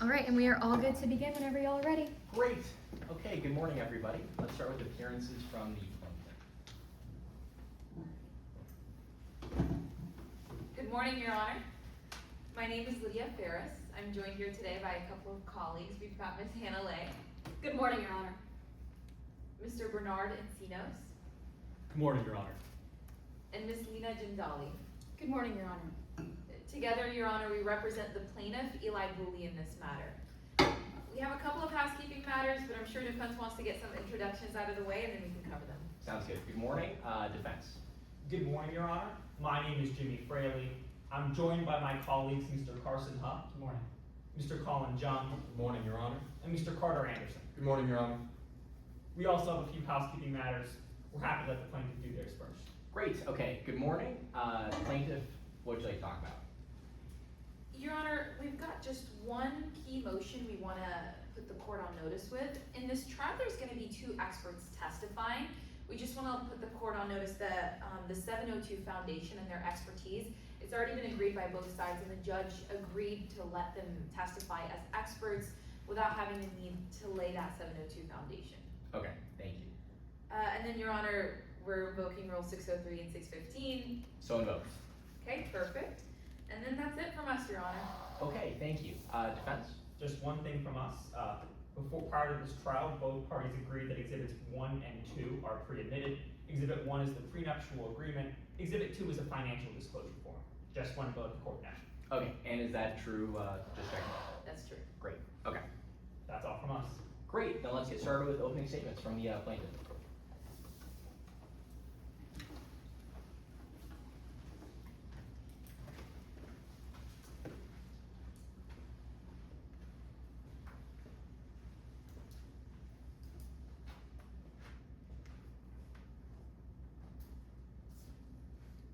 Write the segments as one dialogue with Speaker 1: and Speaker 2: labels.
Speaker 1: All right, and we are all good to begin whenever y'all are ready.
Speaker 2: Great. Okay, good morning, everybody. Let's start with appearances from the plaintiff.
Speaker 3: Good morning, Your Honor. My name is Lydia Ferris. I'm joined here today by a couple of colleagues. We've got Ms. Hannah Lay.
Speaker 4: Good morning, Your Honor.
Speaker 3: Mr. Bernard Encinos.
Speaker 5: Good morning, Your Honor.
Speaker 3: And Ms. Lena Jindali.
Speaker 4: Good morning, Your Honor.
Speaker 3: Together, Your Honor, we represent the plaintiff, Eli Booley, in this matter. We have a couple of housekeeping matters, but I'm sure defense wants to get some introductions out of the way, and then we can cover them.
Speaker 2: Sounds good. Good morning, defense.
Speaker 6: Good morning, Your Honor. My name is Jimmy Fraley. I'm joined by my colleagues, Mr. Carson Huff. Good morning. Mr. Colin Jung.
Speaker 5: Good morning, Your Honor.
Speaker 6: And Mr. Carter Anderson.
Speaker 5: Good morning, Your Honor.
Speaker 6: We also have a few housekeeping matters. We're happy to let the plaintiff do theirs first.
Speaker 2: Great. Okay, good morning. Plaintiff, what would you like to talk about?
Speaker 3: Your Honor, we've got just one key motion we want to put the court on notice with. In this trial, there's going to be two experts testifying. We just want to put the court on notice that the 702 Foundation and their expertise, it's already been agreed by both sides, and the judge agreed to let them testify as experts without having the need to lay that 702 foundation.
Speaker 2: Okay, thank you.
Speaker 3: And then, Your Honor, we're invoking Rule 603 and 615.
Speaker 2: So invoked.
Speaker 3: Okay, perfect. And then that's it from us, Your Honor.
Speaker 2: Okay, thank you. Defense?
Speaker 6: Just one thing from us. Prior to this trial, both parties agreed that Exhibits 1 and 2 are pre-admitted. Exhibit 1 is the prenuptial agreement. Exhibit 2 is a financial disclosure form. Just want to go to the court now.
Speaker 2: Okay, and is that true? Just checking.
Speaker 3: That's true.
Speaker 2: Great. Okay.
Speaker 6: That's all from us.
Speaker 2: Great. Then let's get started with opening statements from the plaintiff.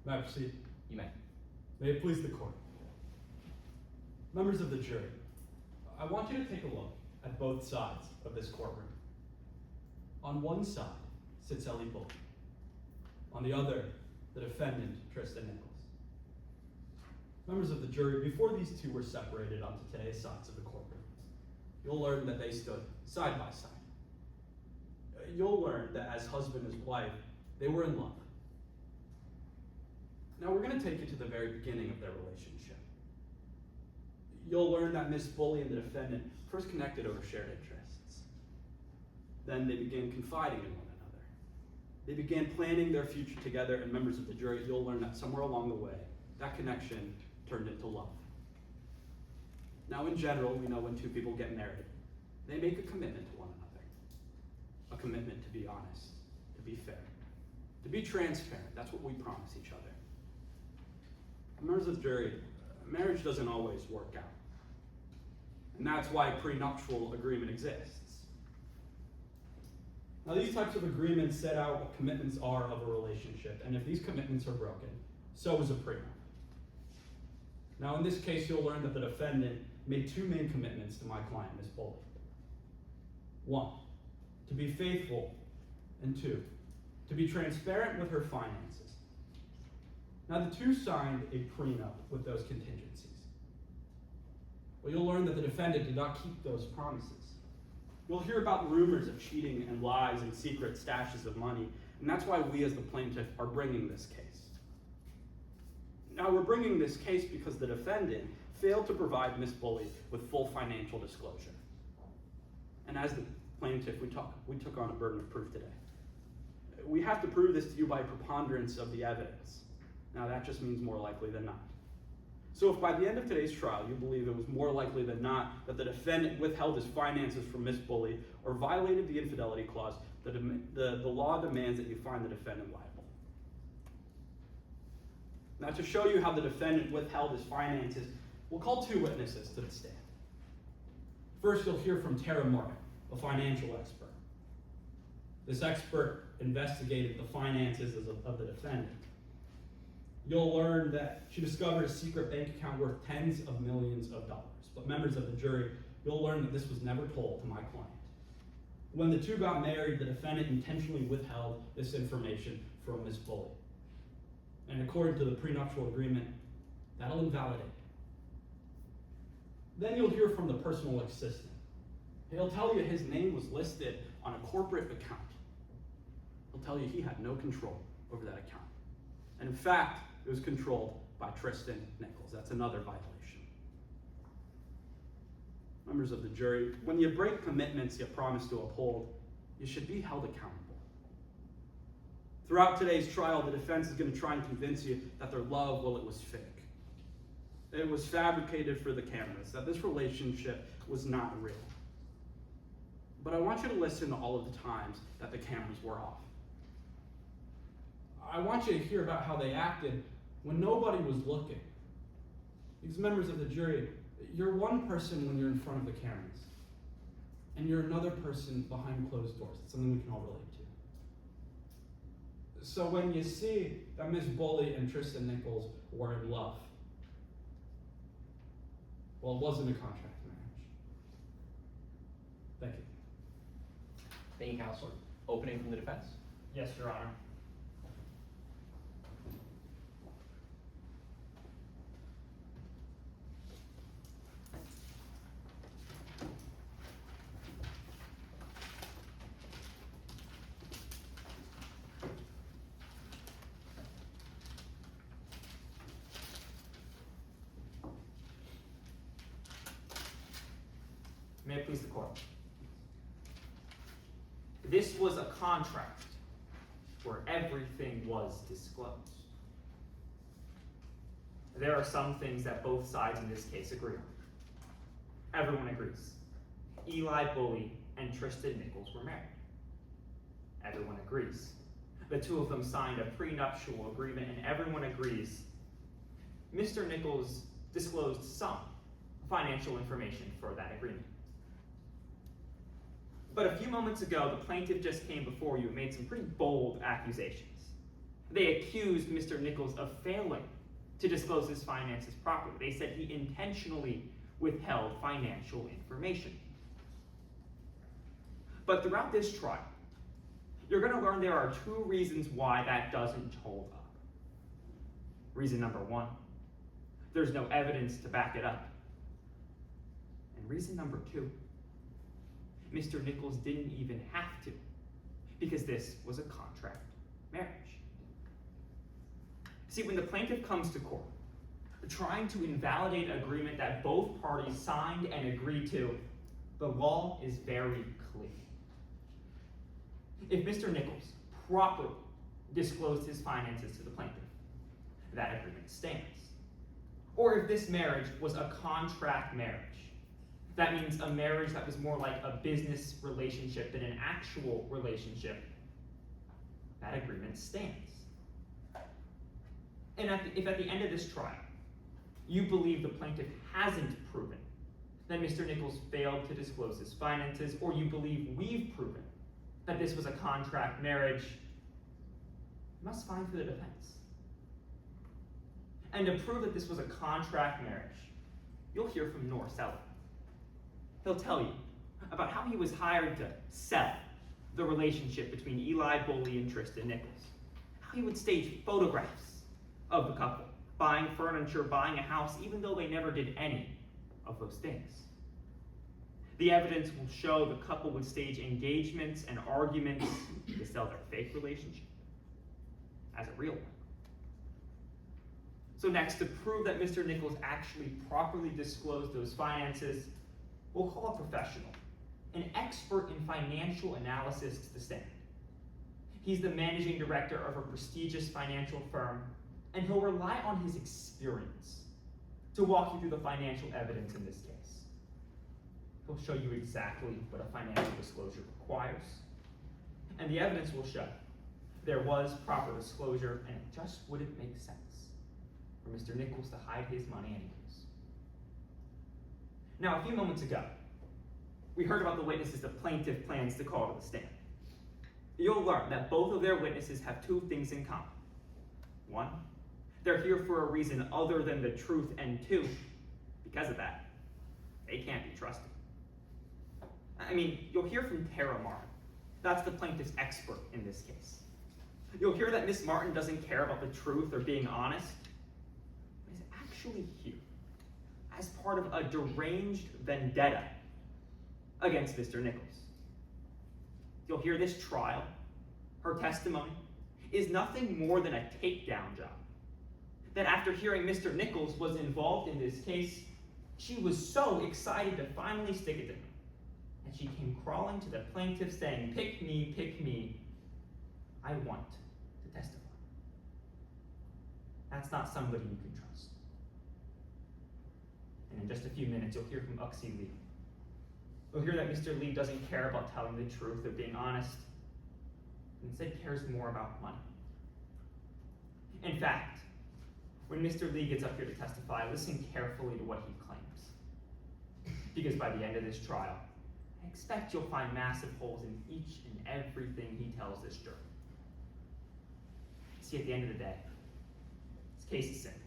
Speaker 5: May I proceed?
Speaker 2: You may.
Speaker 5: May it please the court. Members of the jury, I want you to take a look at both sides of this courtroom. On one side sits Ellie Bull. On the other, the defendant, Tristan Nichols. Members of the jury, before these two were separated onto today's sides of the courtroom, you'll learn that they stood side by side. You'll learn that as husband and wife, they were in love. Now we're going to take you to the very beginning of their relationship. You'll learn that Miss Bully and the defendant first connected over shared interests. Then they began confiding in one another. They began planning their future together, and members of the jury, you'll learn that somewhere along the way, that connection turned into love. Now in general, we know when two people get married, they make a commitment to one another. A commitment to be honest, to be fair, to be transparent. That's what we promise each other. Members of the jury, marriage doesn't always work out. And that's why a prenuptial agreement exists. Now these types of agreements set out what commitments are of a relationship, and if these commitments are broken, so is a prenup. Now in this case, you'll learn that the defendant made two main commitments to my client, Ms. Bully. One, to be faithful, and two, to be transparent with her finances. Now the two signed a prenup with those contingencies. Well, you'll learn that the defendant did not keep those promises. You'll hear about rumors of cheating and lies and secret stashes of money, and that's why we as the plaintiff are bringing this case. Now we're bringing this case because the defendant failed to provide Miss Bully with full financial disclosure. And as the plaintiff, we took on a burden of proof today. We have to prove this to you by preponderance of the evidence. Now that just means more likely than not. So if by the end of today's trial you believe it was more likely than not that the defendant withheld his finances from Miss Bully or violated the infidelity clause, the law demands that you find the defendant liable. Now to show you how the defendant withheld his finances, we'll call two witnesses to the stand. First, you'll hear from Tara Martin, a financial expert. This expert investigated the finances of the defendant. You'll learn that she discovered a secret bank account worth tens of millions of dollars. But members of the jury, you'll learn that this was never told to my client. When the two got married, the defendant intentionally withheld this information from Ms. Bully. And according to the prenuptial agreement, that'll invalidate. Then you'll hear from the personal assistant. He'll tell you his name was listed on a corporate account. He'll tell you he had no control over that account. And in fact, it was controlled by Tristan Nichols. That's another violation. Members of the jury, when you break commitments you promise to uphold, you should be held accountable. Throughout today's trial, the defense is going to try and convince you that their love, well, it was fake. It was fabricated for the cameras, that this relationship was not real. But I want you to listen to all of the times that the cameras were off. I want you to hear about how they acted when nobody was looking. These members of the jury, you're one person when you're in front of the cameras, and you're another person behind closed doors. It's something we can all relate to. So when you see that Miss Bully and Tristan Nichols were in love, well, it wasn't a contract marriage. Thank you.
Speaker 2: Thank you, Counselor. Opening from the defense.
Speaker 6: Yes, Your Honor. May it please the court. This was a contract where everything was disclosed. There are some things that both sides in this case agree on. Everyone agrees. Eli Bully and Tristan Nichols were married. Everyone agrees. The two of them signed a prenuptial agreement, and everyone agrees Mr. Nichols disclosed some financial information for that agreement. But a few moments ago, the plaintiff just came before you and made some pretty bold accusations. They accused Mr. Nichols of failing to disclose his finances properly. They said he intentionally withheld financial information. But throughout this trial, you're going to learn there are two reasons why that doesn't hold up. Reason number one, there's no evidence to back it up. And reason number two, Mr. Nichols didn't even have to, because this was a contract marriage. See, when the plaintiff comes to court, trying to invalidate an agreement that both parties signed and agreed to, the law is very clear. If Mr. Nichols properly disclosed his finances to the plaintiff, that agreement stands. Or if this marriage was a contract marriage, that means a marriage that was more like a business relationship than an actual relationship, that agreement stands. And if at the end of this trial, you believe the plaintiff hasn't proven that Mr. Nichols failed to disclose his finances, or you believe we've proven that this was a contract marriage, you must find for the defense. And to prove that this was a contract marriage, you'll hear from Norselli. He'll tell you about how he was hired to sell the relationship between Eli Bully and Tristan Nichols, how he would stage photographs of the couple, buying furniture, buying a house, even though they never did any of those things. The evidence will show the couple would stage engagements and arguments to sell their fake relationship as a real one. So next, to prove that Mr. Nichols actually properly disclosed those finances, we'll call a professional, an expert in financial analysis, to the stand. He's the managing director of a prestigious financial firm, and he'll rely on his experience to walk you through the financial evidence in this case. He'll show you exactly what a financial disclosure requires, and the evidence will show there was proper disclosure, and it just wouldn't make sense for Mr. Nichols to hide his money anyways. Now, a few moments ago, we heard about the witnesses the plaintiff plans to call to the stand. You'll learn that both of their witnesses have two things in common. One, they're here for a reason other than the truth, and two, because of that, they can't be trusted. I mean, you'll hear from Tara Martin. That's the plaintiff's expert in this case. You'll hear that Miss Martin doesn't care about the truth or being honest, but is actually here as part of a deranged vendetta against Mr. Nichols. You'll hear this trial, her testimony, is nothing more than a takedown job. That after hearing Mr. Nichols was involved in this case, she was so excited to finally stick it to him. And she came crawling to the plaintiff saying, pick me, I want to testify. That's not somebody you can trust. And in just a few minutes, you'll hear from Uxie Lee. You'll hear that Mr. Lee doesn't care about telling the truth or being honest, and instead cares more about money. In fact, when Mr. Lee gets up here to testify, listen carefully to what he claims. Because by the end of this trial, I expect you'll find massive holes in each and everything he tells this jury. See, at the end of the day, this case is simple.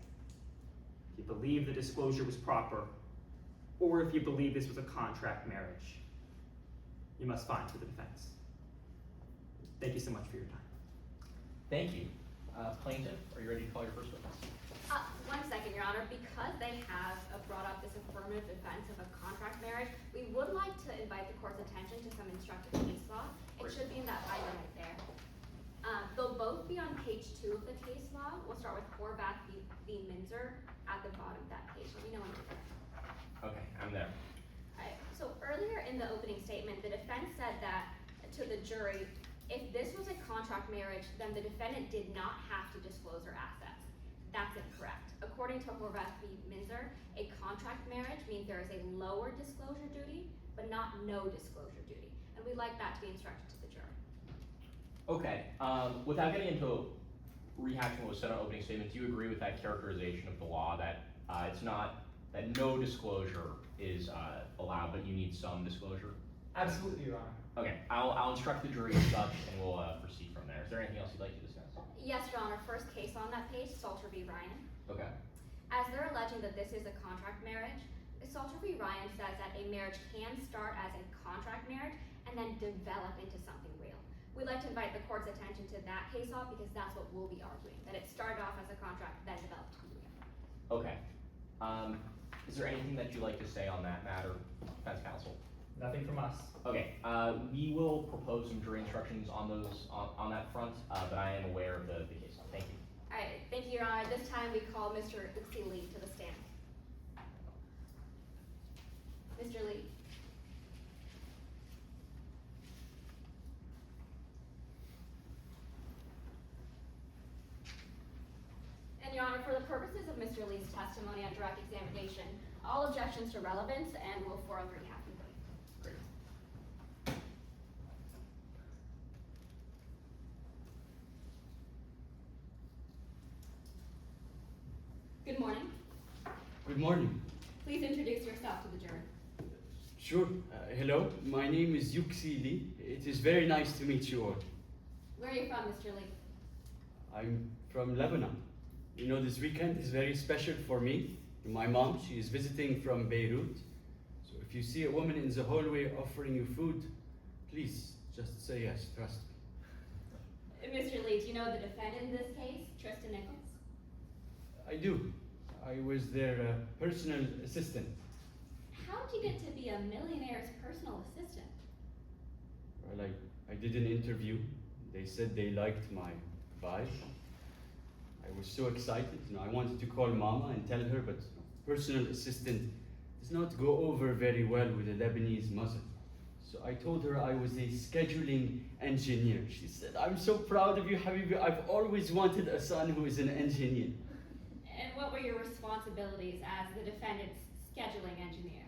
Speaker 6: If you believe the disclosure was proper, or if you believe this was a contract marriage, you must find for the defense. Thank you so much for your time.
Speaker 2: Thank you. Plaintiff, are you ready to call your first witness?
Speaker 4: 1 second, Your Honor. Because they have brought up this affirmative defense of a contract marriage, we would like to invite the court's attention to some instructive case law. It should be in that binder right there. They'll both be on page 2 of the case law. We'll start with Horvath v. Minzer at the bottom of that page. Let me know when you're there.
Speaker 2: Okay, I'm there.
Speaker 4: Alright, so earlier in the opening statement, the defense said that to the jury, if this was a contract marriage, then the defendant did not have to disclose her assets. That's incorrect. According to Horvath v. Minzer, a contract marriage means there is a lower disclosure duty, but not no disclosure duty. And we'd like that to be instructed to the jury.
Speaker 2: Okay, without getting into rehashing what was said on opening statement, do you agree with that characterization of the law that it's not that no disclosure is allowed, but you need some disclosure?
Speaker 6: Absolutely, Your Honor.
Speaker 2: Okay, I'll instruct the jury as such, and we'll proceed from there. Is there anything else you'd like to discuss?
Speaker 4: Yes, Your Honor. First case on that page, Salter v. Ryan.
Speaker 2: Okay.
Speaker 4: As they're alleging that this is a contract marriage, Salter v. Ryan says that a marriage can start as a contract marriage and then develop into something real. We'd like to invite the court's attention to that case law because that's what we'll be arguing, that it started off as a contract, then developed to be real.
Speaker 2: Okay. Is there anything that you'd like to say on that matter, defense counsel?
Speaker 6: Nothing from us.
Speaker 2: Okay, we will propose some jury instructions on those on that front, but I am aware of the case law. Thank you.
Speaker 4: All right, thank you, Your Honor. This time we call Mr. Uxie Lee to the stand. Mr. Lee. And Your Honor, for the purposes of Mr. Lee's testimony on direct examination, all objections to relevance and Rule 403 have been waived.
Speaker 2: Great.
Speaker 4: Good morning.
Speaker 7: Good morning.
Speaker 4: Please introduce yourself to the jury.
Speaker 7: Sure. Hello, my name is Uxie Lee. It is very nice to meet you all.
Speaker 4: Where are you from, Mr. Lee?
Speaker 7: I'm from Lebanon. You know, this weekend is very special for me. My mom, she is visiting from Beirut. So if you see a woman in the hallway offering you food, please just say yes, trust me.
Speaker 4: Mr. Lee, do you know the defendant in this case, Tristan Nichols?
Speaker 7: I do. I was their personal assistant.
Speaker 4: How did you get to be a millionaire's personal assistant?
Speaker 7: Well, I did an interview. They said they liked my vibe. I was so excited. You know, I wanted to call Mama and tell her, but personal assistant does not go over very well with a Lebanese mother. So I told her I was a scheduling engineer. She said, "I'm so proud of you, Habibi. I've always wanted a son who is an engineer."
Speaker 4: And what were your responsibilities as the defendant's scheduling engineer?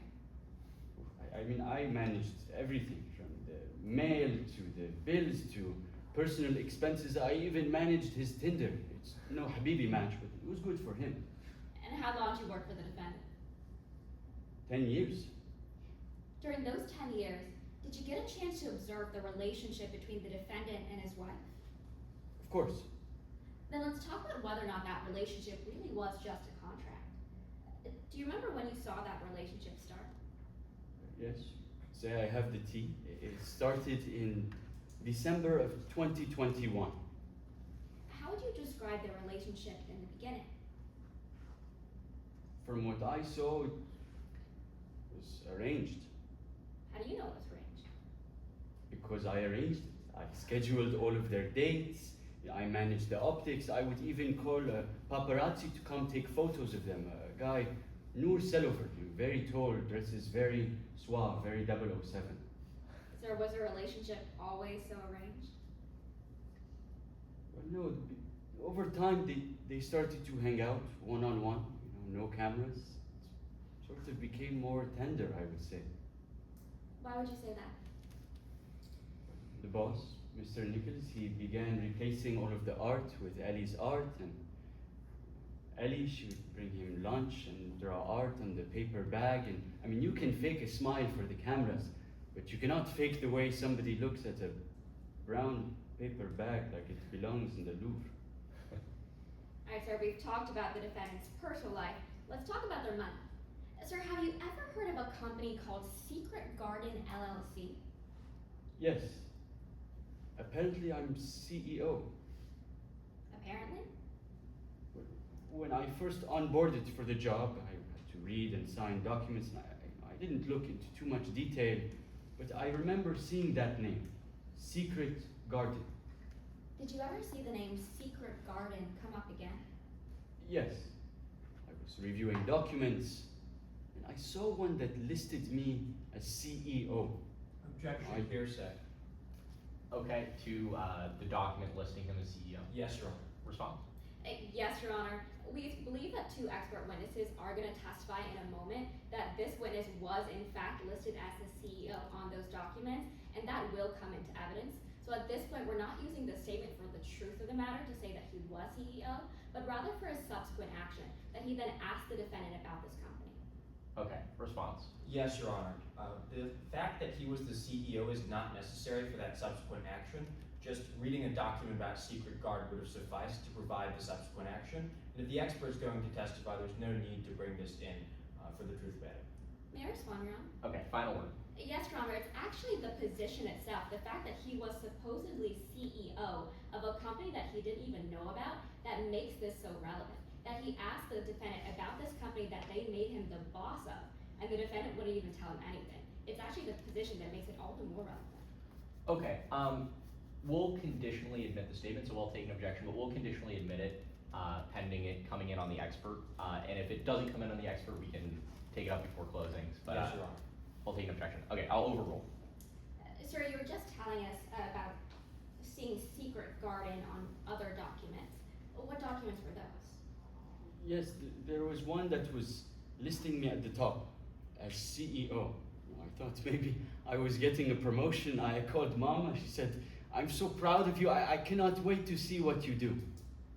Speaker 7: I mean, I managed everything from the mail to the bills to personal expenses. I even managed his Tinder. It's no Habibi match, but it was good for him.
Speaker 4: And how long did you work for the defendant?
Speaker 7: 10 years.
Speaker 4: During those 10 years, did you get a chance to observe the relationship between the defendant and his wife?
Speaker 7: Of course.
Speaker 4: Then let's talk about whether or not that relationship really was just a contract. Do you remember when you saw that relationship start?
Speaker 7: Yes. Say I have the tea. It started in December of 2021.
Speaker 4: How would you describe the relationship in the beginning?
Speaker 7: From what I saw, it was arranged.
Speaker 4: How do you know it was arranged?
Speaker 7: Because I arranged it. I scheduled all of their dates. I managed the optics. I would even call a paparazzi to come take photos of them. A guy, Noor Selover, very tall, dresses very suave, very 007.
Speaker 4: So was the relationship always so arranged?
Speaker 7: Well, no, over time they started to hang out one-on-one, no cameras. It sort of became more tender, I would say.
Speaker 4: Why would you say that?
Speaker 7: The boss, Mr. Nichols, he began replacing all of the art with Ellie's art, and Ellie, she would bring him lunch and draw art on the paper bag, and I mean, you can fake a smile for the cameras, but you cannot fake the way somebody looks at a brown paper bag like it belongs in the Louvre.
Speaker 4: Alright, sir, we've talked about the defendant's personal life. Let's talk about their money. Sir, have you ever heard of a company called Secret Garden LLC?
Speaker 7: Yes. Apparently I'm CEO.
Speaker 4: Apparently?
Speaker 7: When I first onboarded for the job, I had to read and sign documents, and I didn't look into too much detail, but I remember seeing that name, Secret Garden.
Speaker 4: Did you ever see the name Secret Garden come up again?
Speaker 7: Yes. I was reviewing documents, and I saw one that listed me as CEO.
Speaker 8: Objection, hearsay.
Speaker 2: Okay, to the document listing him as CEO.
Speaker 8: Yes, Your Honor.
Speaker 2: Response?
Speaker 4: Yes, Your Honor. We believe that two expert witnesses are going to testify in a moment that this witness was in fact listed as the CEO on those documents, and that will come into evidence. So at this point, we're not using the statement for the truth of the matter to say that he was CEO, but rather for his subsequent action, that he then asked the defendant about this company.
Speaker 2: Okay, response?
Speaker 8: Yes, Your Honor. The fact that he was the CEO is not necessary for that subsequent action. Just reading a document about Secret Guard would have sufficed to provide the subsequent action. And if the expert's going to testify, there's no need to bring this in for the truth matter.
Speaker 4: May I respond, Your Honor?
Speaker 2: Okay, final word.
Speaker 4: Yes, Your Honor, it's actually the position itself, the fact that he was supposedly CEO of a company that he didn't even know about, that makes this so relevant. That he asked the defendant about this company that they made him the boss of, and the defendant wouldn't even tell him anything. It's actually the position that makes it all the more relevant.
Speaker 2: Okay, we'll conditionally admit the statement, so we'll take an objection, but we'll conditionally admit it pending it coming in on the expert. And if it doesn't come in on the expert, we can take it up before closings. But
Speaker 8: Yes, Your Honor.
Speaker 2: I'll take an objection. Okay, I'll overrule.
Speaker 4: Sir, you were just telling us about seeing Secret Garden on other documents. What documents were those?
Speaker 7: Yes, there was one that was listing me at the top as CEO. I thought maybe I was getting a promotion. I called Mama. She said, "I'm so proud of you. I cannot wait to see what you do."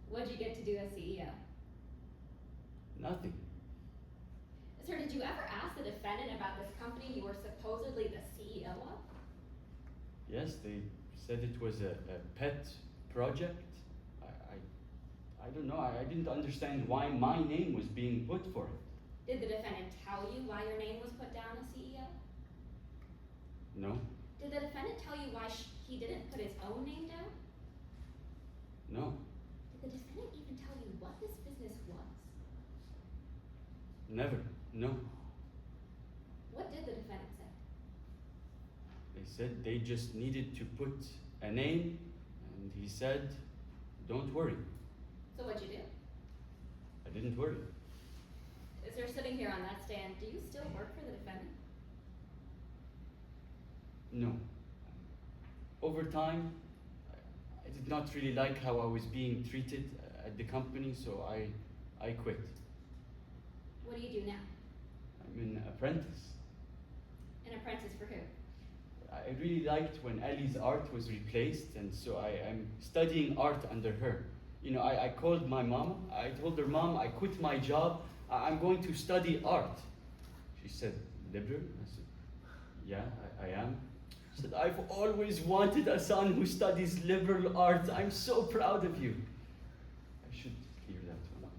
Speaker 4: What did you get to do as CEO?
Speaker 7: Nothing.
Speaker 4: Sir, did you ever ask the defendant about this company you were supposedly the CEO of?
Speaker 7: Yes, they said it was a pet project. I don't know. I didn't understand why my name was being put for it.
Speaker 4: Did the defendant tell you why your name was put down as CEO?
Speaker 7: No,
Speaker 4: Did the defendant tell you why he didn't put his own name down?
Speaker 7: no,
Speaker 4: Did the defendant even tell you what this business was?
Speaker 7: never, no.
Speaker 4: What did the defendant say?
Speaker 7: They said they just needed to put a name, and he said, "Don't worry."
Speaker 4: So what'd you do?
Speaker 7: I didn't worry.
Speaker 4: Sir, sitting here on that stand, do you still work for the defendant?
Speaker 7: No. Over time, I did not really like how I was being treated at the company, so I quit.
Speaker 4: What do you do now?
Speaker 7: I'm an apprentice.
Speaker 4: An apprentice for who?
Speaker 7: I really liked when Ellie's art was replaced, and so I'm studying art under her. I called my mom. I told her, "Mom, I quit my job. I'm going to study art." She said, "Liberal?" I said, "Yeah, I am." She said, "I've always wanted a son who studies liberal arts. I'm so proud of you." I should clear that one up.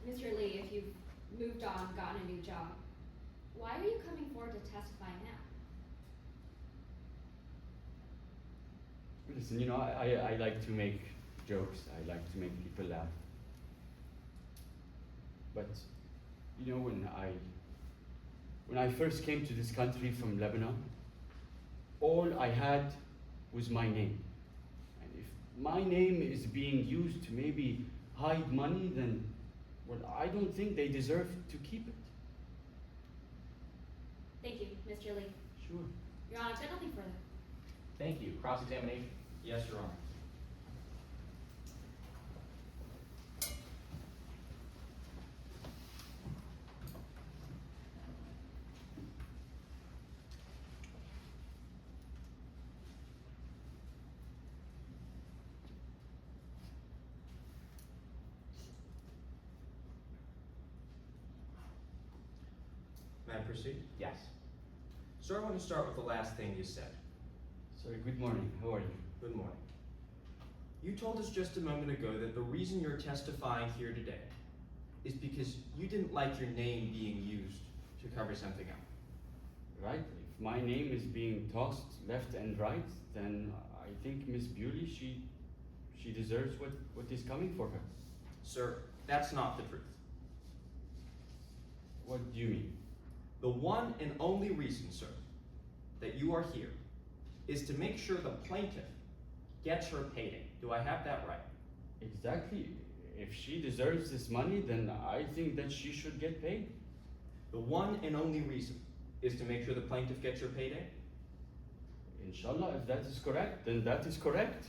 Speaker 4: Mr. Lee, if you've moved on, gotten a new job, why are you coming forward to testify now?
Speaker 7: Listen, I like to make jokes. I like to make people laugh. But, when When I first came to this country from Lebanon, all I had was my name. And if my name is being used to maybe hide money, then, well, I don't think they deserve to keep it.
Speaker 4: Thank you, Mr. Lee.
Speaker 7: Sure.
Speaker 4: Your Honor, I've got nothing further.
Speaker 2: Thank you. Cross-examination?
Speaker 8: Yes, Your Honor. May I proceed?
Speaker 2: Yes.
Speaker 8: Sir, I want to start with the last thing you said.
Speaker 7: Sorry, good morning. How are you?
Speaker 8: Good morning. You told us just a moment ago that the reason you're testifying here today is because you didn't like your name being used to cover something up.
Speaker 7: Right? If my name is being tossed left and right, then I think Miss Bewley, she deserves what is coming for her.
Speaker 8: Sir, that's not the truth.
Speaker 7: What do you mean?
Speaker 8: The one and only reason, sir, that you are here is to make sure the plaintiff gets her payday. Do I have that right?
Speaker 7: Exactly. If she deserves this money, then I think that she should get paid.
Speaker 8: The one and only reason is to make sure the plaintiff gets her payday?
Speaker 7: Inshallah, if that is correct, then that is correct.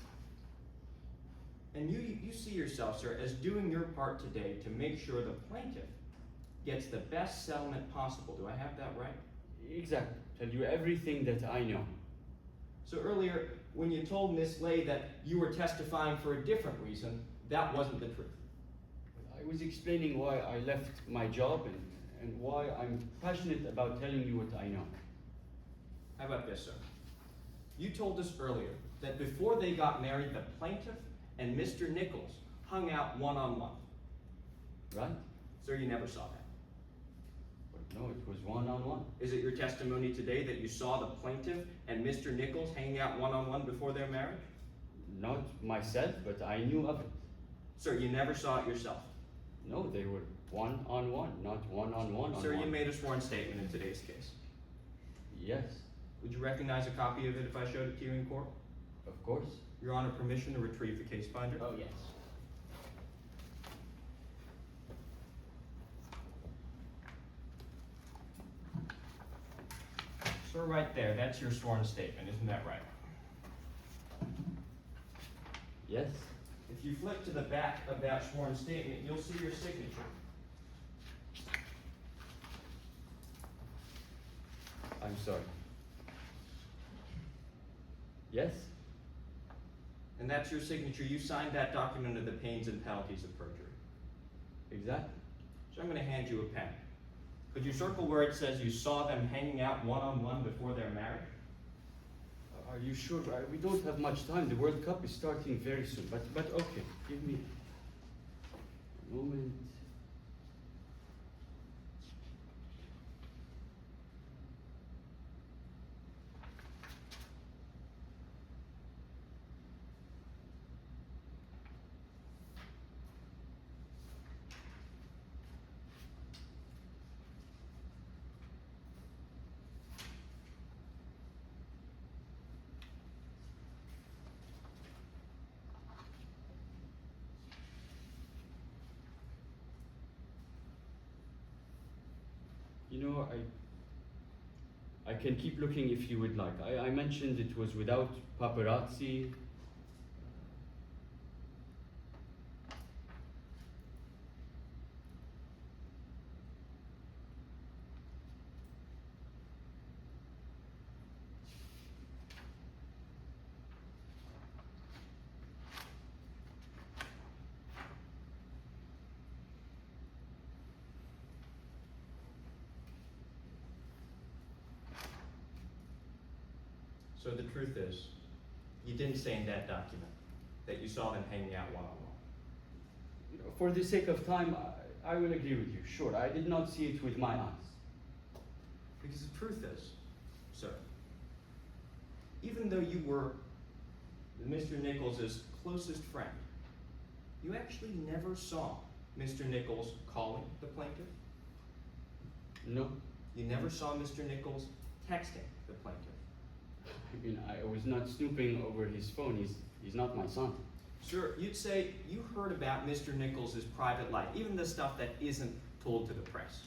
Speaker 8: And you see yourself, sir, as doing your part today to make sure the plaintiff gets the best settlement possible. Do I have that right?
Speaker 7: Exactly. Tell you everything that I know.
Speaker 8: So earlier, when you told Miss Lay that you were testifying for a different reason, that wasn't the truth.
Speaker 7: I was explaining why I left my job and why I'm passionate about telling you what I know.
Speaker 8: How about this, sir? You told us earlier that before they got married, the plaintiff and Mr. Nichols hung out one-on-one.
Speaker 7: Right?
Speaker 8: Sir, you never saw that.
Speaker 7: But no, it was one-on-one.
Speaker 8: Is it your testimony today that you saw the plaintiff and Mr. Nichols hanging out one-on-one before their marriage?
Speaker 7: Not myself, but I knew of it.
Speaker 8: Sir, you never saw it yourself.
Speaker 7: No, they were one-on-one, not one-on-one.
Speaker 8: Sir, you made a sworn statement in today's case.
Speaker 7: Yes,
Speaker 8: Would you recognize a copy of it if I showed it to you in court?
Speaker 7: of course.
Speaker 8: Your Honor, permission to retrieve the case binder?
Speaker 2: Oh, yes.
Speaker 8: Sir, right there, that's your sworn statement, isn't that right?
Speaker 7: Yes.
Speaker 8: If you flip to the back of that sworn statement, you'll see your signature.
Speaker 7: I'm sorry. Yes?
Speaker 8: And that's your signature. You signed that document under the pains and penalties of perjury.
Speaker 7: Exactly.
Speaker 8: So I'm going to hand you a pen. Could you circle where it says you saw them hanging out one-on-one before their marriage?
Speaker 7: Are you sure? We don't have much time. The World Cup is starting very soon. But okay, give me a moment. You know, I can keep looking if you would like. I mentioned it was without paparazzi.
Speaker 8: So the truth is, you didn't say in that document that you saw them hanging out one-on-one.
Speaker 7: You know, for the sake of time, I will agree with you. Sure, I did not see it with my eyes.
Speaker 8: Because the truth is, sir, even though you were Mr. Nichols' closest friend, you actually never saw Mr. Nichols calling the plaintiff.
Speaker 7: No,
Speaker 8: You never saw Mr. Nichols texting the plaintiff.
Speaker 7: I mean, I was not snooping over his phone. He's not my son.
Speaker 8: Sir, you'd say you heard about Mr. Nichols' private life, even the stuff that isn't told to the press.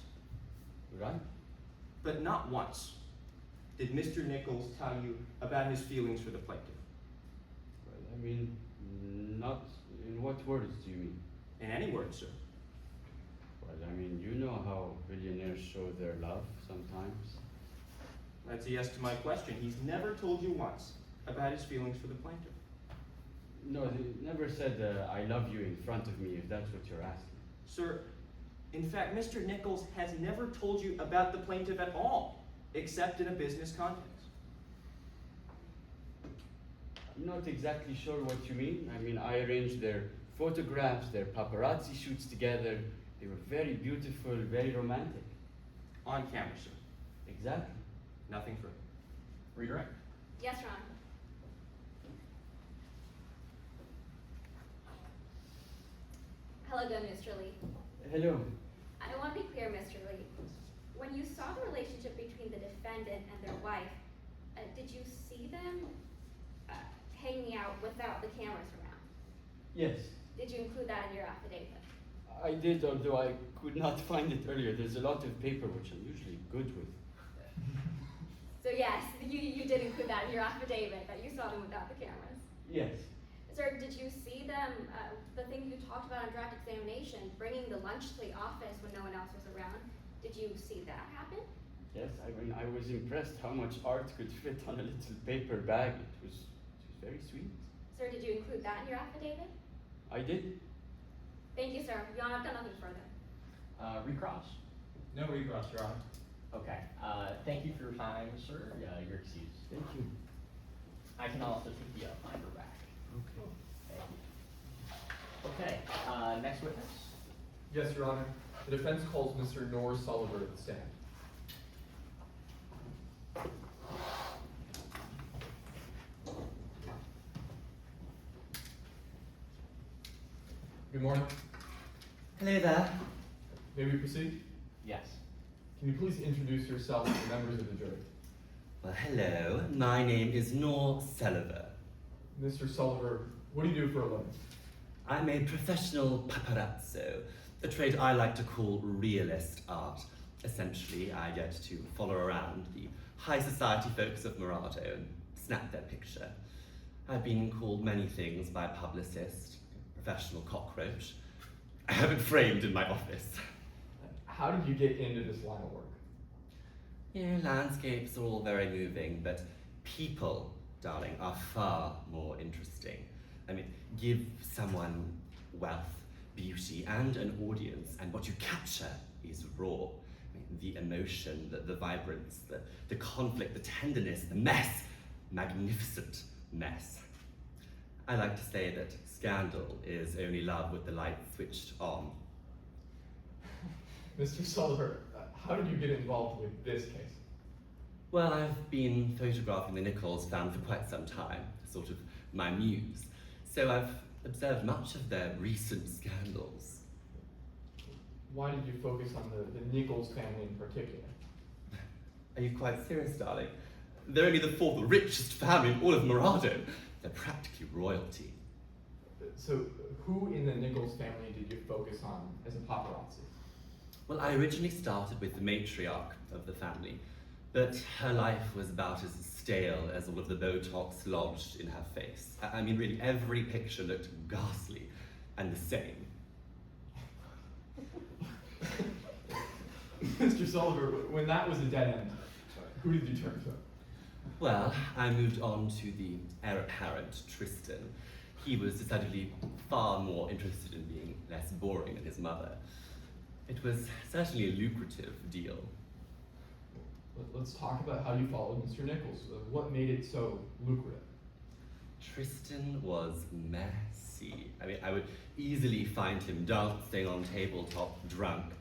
Speaker 7: Right?
Speaker 8: But not once did Mr. Nichols tell you about his feelings for the plaintiff.
Speaker 7: Well, I mean, not in what words do you mean?
Speaker 8: In any words, sir.
Speaker 7: Well, I mean, you know how billionaires show their love sometimes.
Speaker 8: That's a yes to my question. He's never told you once about his feelings for the plaintiff.
Speaker 7: No, they never said, I love you in front of me, if that's what you're asking.
Speaker 8: Sir, in fact, Mr. Nichols has never told you about the plaintiff at all, except in a business context.
Speaker 7: I'm not exactly sure what you mean. I mean, I arranged their photographs, their paparazzi shoots together. They were very beautiful, very romantic.
Speaker 8: On camera, sir.
Speaker 7: Exactly.
Speaker 8: Nothing further.
Speaker 2: Redirect.
Speaker 4: Yes, Ron. Hello again, Mr. Lee.
Speaker 7: Hello.
Speaker 4: I want to be clear, Mr. Lee. When you saw the relationship between the defendant and their wife, did you see them hanging out without the cameras around?
Speaker 7: Yes,
Speaker 4: Did you include that in your affidavit?
Speaker 7: I did, although I could not find it earlier. There's a lot of paper which I'm usually good with.
Speaker 4: So yes, you did include that in your affidavit, that you saw them without the cameras.
Speaker 7: Yes.
Speaker 4: Sir, did you see them, the thing you talked about on direct examination, bringing the lunch to the office when no one else was around? Did you see that happen?
Speaker 7: Yes, I mean, I was impressed how much art could fit on a little paper bag. It was very sweet.
Speaker 4: Sir, did you include that in your affidavit?
Speaker 7: I did.
Speaker 4: Thank you, sir. Your Honor, I've got nothing further.
Speaker 2: Recross.
Speaker 9: No recross, Your Honor.
Speaker 2: Okay, thank you for your time, sir. You're excused.
Speaker 7: Thank you.
Speaker 2: I can also take the binder back.
Speaker 7: Okay.
Speaker 2: Thank you. Okay, next witness.
Speaker 9: Yes, Your Honor. The defense calls Mr. Norris Sullivan to the stand. Good morning.
Speaker 10: Hello there.
Speaker 9: May we proceed?
Speaker 2: Yes.
Speaker 9: Can you please introduce yourself to the members of the jury?
Speaker 10: Well, hello. My name is Nor Sullivan.
Speaker 9: Mr. Sullivan, what do you do for a living?
Speaker 10: I'm a professional paparazzo, a trade I like to call realist art. Essentially, I get to follow around the high society folks of Maraldi and snap their picture. I've been called many things by publicists, professional cockroach. I have it framed in my office.
Speaker 9: How did you get into this line of work?
Speaker 10: You know, landscapes are all very moving, but people, darling, are far more interesting. I mean, give someone wealth, beauty, and an audience, and what you capture is raw. I mean, the emotion, the vibrance, the conflict, the tenderness, the mess, magnificent mess. I like to say that scandal is only love with the light switched on.
Speaker 9: Mr. Sullivan, how did you get involved with this case?
Speaker 10: Well, I've been photographing the Nichols family for quite some time, sort of my muse. So I've observed much of their recent scandals.
Speaker 9: Why did you focus on the Nichols family in particular?
Speaker 10: Are you quite serious, darling? They're only the fourth richest family in all of Maraldi. They're practically royalty.
Speaker 9: So, who in the Nichols family did you focus on as a paparazzi?
Speaker 10: Well, I originally started with the matriarch of the family, but her life was about as stale as all of the Botox lodged in her face. I mean, really, every picture looked ghastly and the same.
Speaker 9: Mr. Sullivan, when that was a dead end, who did you turn to?
Speaker 10: Well, I moved on to the heir apparent, Tristan. He was decidedly far more interested in being less boring than his mother. It was certainly a lucrative deal.
Speaker 9: Let's talk about how you followed Mr. Nichols. What made it so lucrative?
Speaker 10: Tristan was messy. I mean, I would easily find him dancing on tabletop drunk,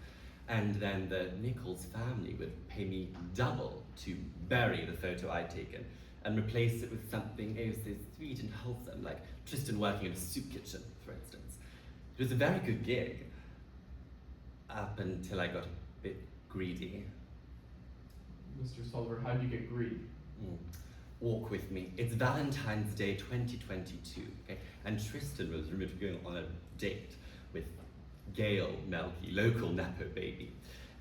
Speaker 10: and then the Nichols family would pay me double to bury the photo I'd taken and replace it with something so sweet and wholesome, like Tristan working in a soup kitchen, for instance. It was a very good gig, up until I got a bit greedy.
Speaker 9: Mr. Sullivan, how did you get greedy?
Speaker 10: Walk with me. It's Valentine's Day 2022, okay? And Tristan was rumored to be going on a date with Gail Melki, local Nepo baby.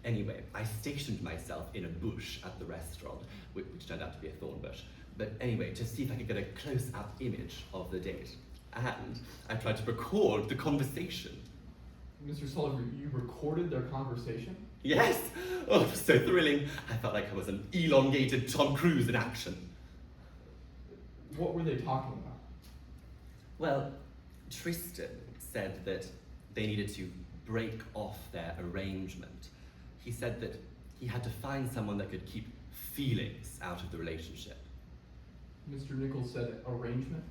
Speaker 10: Anyway, I stationed myself in a bush at the restaurant, which turned out to be a thorn bush. But anyway, to see if I could get a close-up image of the date. And I tried to record the conversation.
Speaker 9: Mr. Sullivan, you recorded their conversation?
Speaker 10: Yes! Oh, it was so thrilling. I felt like I was an elongated Tom Cruise in action.
Speaker 9: What were they talking about?
Speaker 10: Well, Tristan said that they needed to break off their arrangement. He said that he had to find someone that could keep feelings out of the relationship.
Speaker 9: Mr. Nichols said arrangement?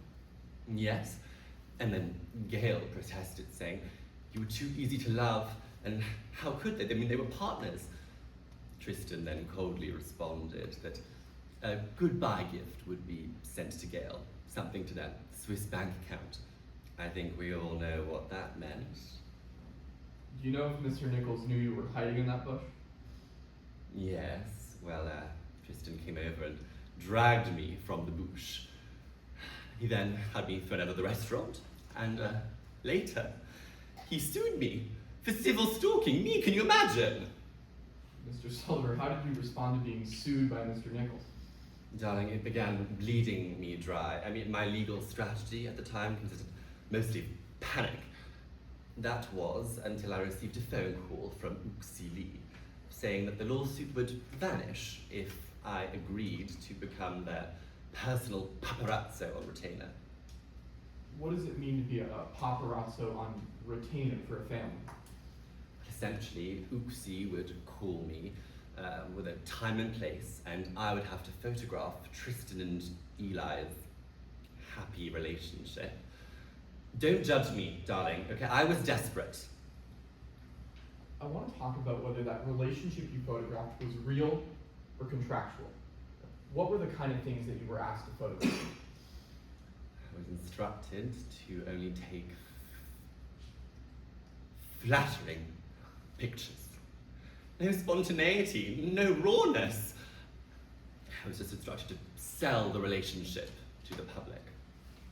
Speaker 10: Yes. And then Gail protested, saying, "You were too easy to love, and how could they? I mean, they were partners." Tristan then coldly responded that a goodbye gift would be sent to Gail, something to their Swiss bank account. I think we all know what that meant.
Speaker 9: Do you know if Mr. Nichols knew you were hiding in that bush?
Speaker 10: Yes. Well, Tristan came over and dragged me from the bush. He then had me thrown out of the restaurant, and later, he sued me for civil stalking me. Can you imagine?
Speaker 9: Mr. Sullivan, how did you respond to being sued by Mr. Nichols?
Speaker 10: Darling, it began bleeding me dry. I mean, my legal strategy at the time consisted mostly of panic. That was until I received a phone call from Uxie Lee, saying that the lawsuit would vanish if I agreed to become their personal paparazzo on retainer.
Speaker 9: What does it mean to be a paparazzo on retainer for a family?
Speaker 10: Essentially, Uxie would call me with a time and place, and I would have to photograph Tristan and Eli's happy relationship. Don't judge me, darling, okay? I was desperate.
Speaker 9: I want to talk about whether that relationship you photographed was real or contractual. What were the kind of things that you were asked to photograph?
Speaker 10: I was instructed to only take flattering pictures. No spontaneity, no rawness. I was just instructed to sell the relationship to the public.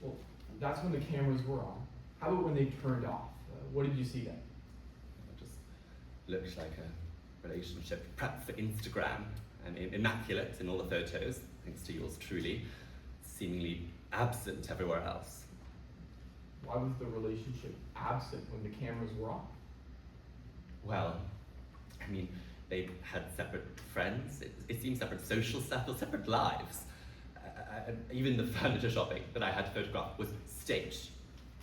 Speaker 9: Well, that's when the cameras were on. How about when they turned off? What did you see then?
Speaker 10: It just looked like a relationship prepped for Instagram. I mean, immaculate in all the photos, thanks to yours truly, seemingly absent everywhere else.
Speaker 9: Why was the relationship absent when the cameras were on?
Speaker 10: Well, I mean, they had separate friends, it seemed separate social circles, separate lives. Even the furniture shopping that I had to photograph was staged.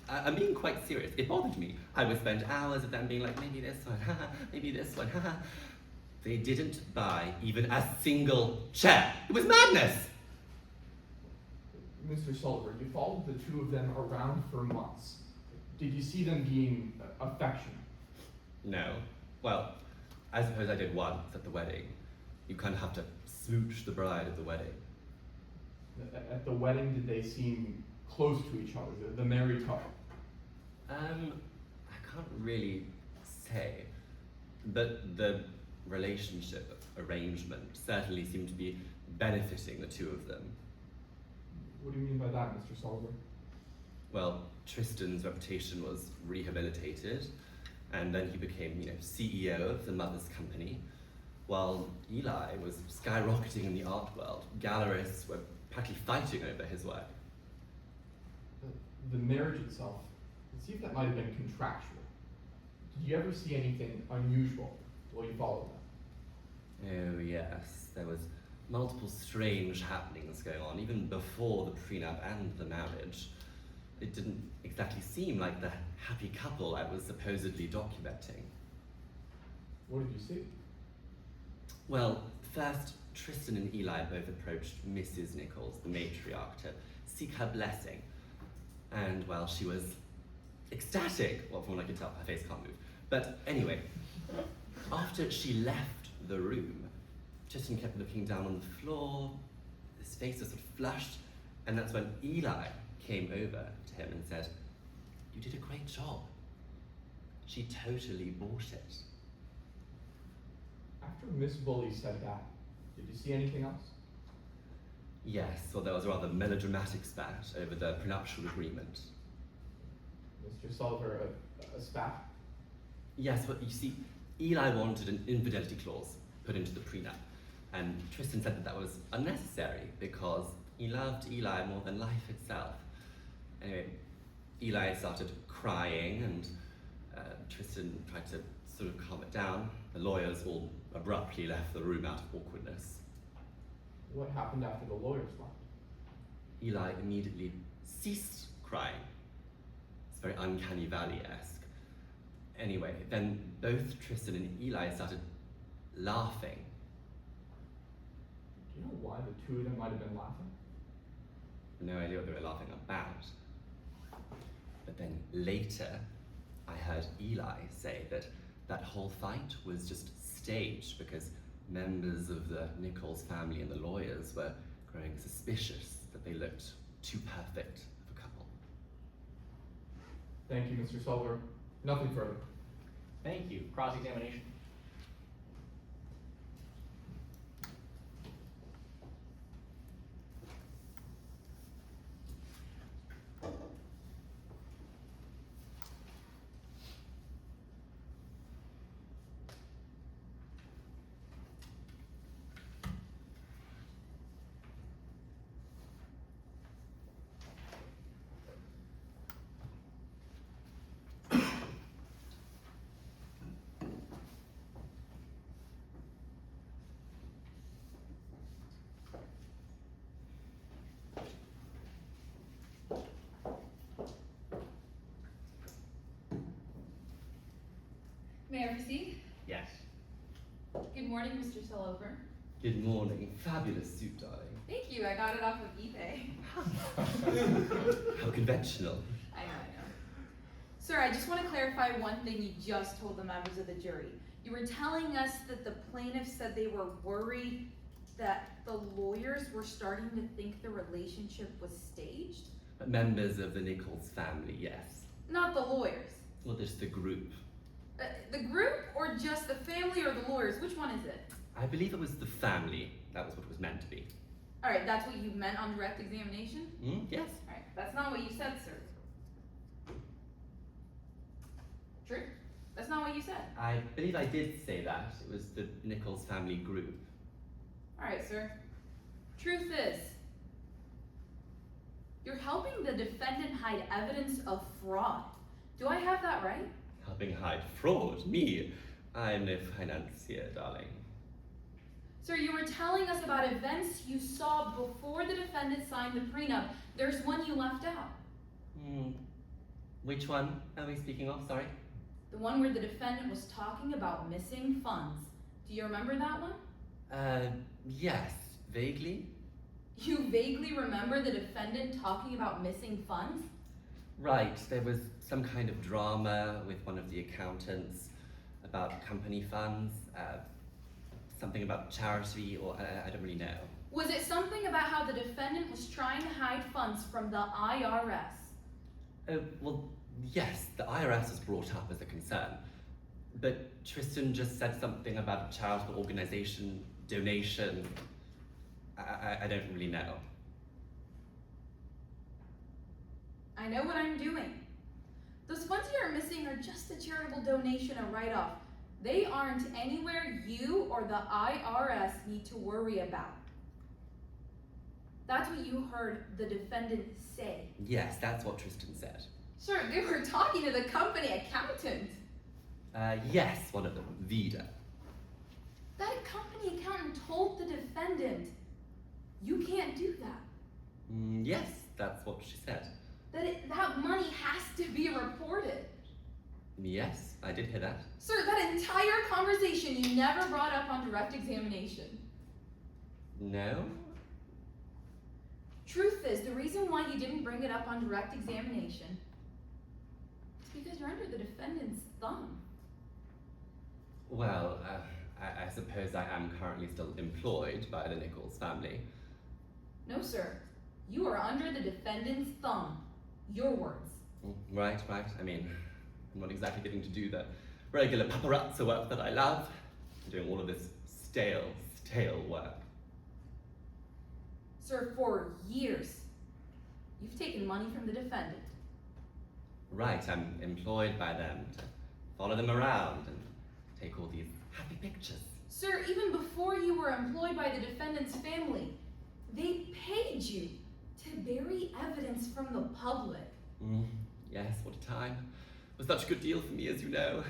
Speaker 10: I'm being quite serious. It bothered me. I would spend hours of them being like, maybe this one, haha, maybe this one, haha. They didn't buy even a single chair. It was madness!
Speaker 9: Mr. Sullivan, you followed the two of them around for months. Did you see them being affectionate?
Speaker 10: No. Well, I suppose I did once at the wedding. You kind of have to smooch the bride at the wedding.
Speaker 9: At the wedding, did they seem close to each other, the married couple?
Speaker 10: I can't really say, but the relationship arrangement certainly seemed to be benefiting the two of them.
Speaker 9: What do you mean by that, Mr. Sullivan?
Speaker 10: Well, Tristan's reputation was rehabilitated, and then he became, CEO of the mother's company, while Eli was skyrocketing in the art world. Gallerists were practically fighting over his work.
Speaker 9: The marriage itself, it seems that might have been contractual. Did you ever see anything unusual while you followed them?
Speaker 10: Oh yes, there was multiple strange happenings going on, even before the prenup and the marriage. It didn't exactly seem like the happy couple I was supposedly documenting.
Speaker 9: What did you see?
Speaker 10: Well, first, Tristan and Eli both approached Mrs. Nichols, the matriarch, to seek her blessing. And while she was ecstatic, well, from what I could tell, her face can't move. But anyway, after she left the room, Tristan kept looking down on the floor, his face was sort of flushed, and that's when Eli came over to him and said, "You did a great job." She totally bought it.
Speaker 9: After Miss Bully said that, Did you see anything else?
Speaker 10: Yes, well, there was a rather melodramatic spat over the prenuptial agreement.
Speaker 9: Mr. Sullivan, a spat?
Speaker 10: Yes, but you see, Eli wanted an infidelity clause put into the prenup, and Tristan said that that was unnecessary because he loved Eli more than life itself. Anyway, Eli started crying, and Tristan tried to sort of calm it down. The lawyers all abruptly left the room out of awkwardness.
Speaker 9: What happened after the lawyers left?
Speaker 10: Eli immediately ceased crying. It's very Uncanny Valley-esque. Anyway, then both Tristan and Eli started laughing.
Speaker 9: Do you know why the two of them might have been laughing?
Speaker 10: No idea what they were laughing about. But then later, I heard Eli say that that whole fight was just staged because members of the Nichols family and the lawyers were growing suspicious that they looked too perfect of a couple.
Speaker 9: Thank you, Mr. Sullivan. Nothing further.
Speaker 2: Thank you. Cross-examination.
Speaker 3: May I proceed?
Speaker 2: Yes.
Speaker 3: Good morning, Mr. Sullivan.
Speaker 10: Good morning. Fabulous suit, darling.
Speaker 3: Thank you, I got it off of eBay.
Speaker 10: How conventional.
Speaker 3: I know. Sir, I just want to clarify one thing you just told the members of the jury. You were telling us that the plaintiffs said they were worried that the lawyers were starting to think the relationship was staged?
Speaker 10: Members of the Nichols family, yes.
Speaker 3: Not the lawyers.
Speaker 10: Well, just the group.
Speaker 3: The group or just the family or the lawyers? Which one is it?
Speaker 10: I believe it was the family. That was what it was meant to be.
Speaker 3: Alright, that's what you meant on direct examination?
Speaker 10: Yes.
Speaker 3: Alright, that's not what you said, sir. True? That's not what you said.
Speaker 10: I believe I did say that. It was the Nichols family group.
Speaker 3: Alright, sir. Truth is, you're helping the defendant hide evidence of fraud. Do I have that right?
Speaker 10: Helping hide fraud? Me? I'm no financier, darling.
Speaker 3: Sir, you were telling us about events you saw before the defendant signed the prenup. There's one you left out.
Speaker 10: Which one are we speaking of? Sorry?
Speaker 3: The one where the defendant was talking about missing funds. Do you remember that one?
Speaker 10: Yes. Vaguely?
Speaker 3: You vaguely remember the defendant talking about missing funds?
Speaker 10: Right. There was some kind of drama with one of the accountants about company funds, something about charity, or I don't really know.
Speaker 3: Was it something about how the defendant was trying to hide funds from the IRS?
Speaker 10: Well, yes, the IRS was brought up as a concern. But Tristan just said something about a charitable organization, donation. I don't really know.
Speaker 3: I know what I'm doing. Those funds you are missing are just a charitable donation, a write-off. They aren't anywhere you or the IRS need to worry about. That's what you heard the defendant say.
Speaker 10: Yes, that's what Tristan said.
Speaker 3: Sir, they were talking to the company accountant.
Speaker 10: Yes, one of them, Vida.
Speaker 3: That company accountant told the defendant, you can't do that.
Speaker 10: Yes, that's what she said.
Speaker 3: That money has to be reported.
Speaker 10: Yes, I did hear that.
Speaker 3: Sir, that entire conversation you never brought up on direct examination.
Speaker 10: No?
Speaker 3: Truth is, the reason why you didn't bring it up on direct examination is because you're under the defendant's thumb.
Speaker 10: Well, I suppose I am currently still employed by the Nichols family.
Speaker 3: No, sir. You are under the defendant's thumb. Your words.
Speaker 10: Right. I mean, I'm not exactly getting to do the regular paparazzi work that I love. I'm doing all of this stale work.
Speaker 3: Sir, for years, you've taken money from the defendant.
Speaker 10: Right, I'm employed by them to follow them around and take all these happy pictures.
Speaker 3: Sir, even before you were employed by the defendant's family, they paid you to bury evidence from the public.
Speaker 10: Yes, what a time. It was such a good deal for me, as you know.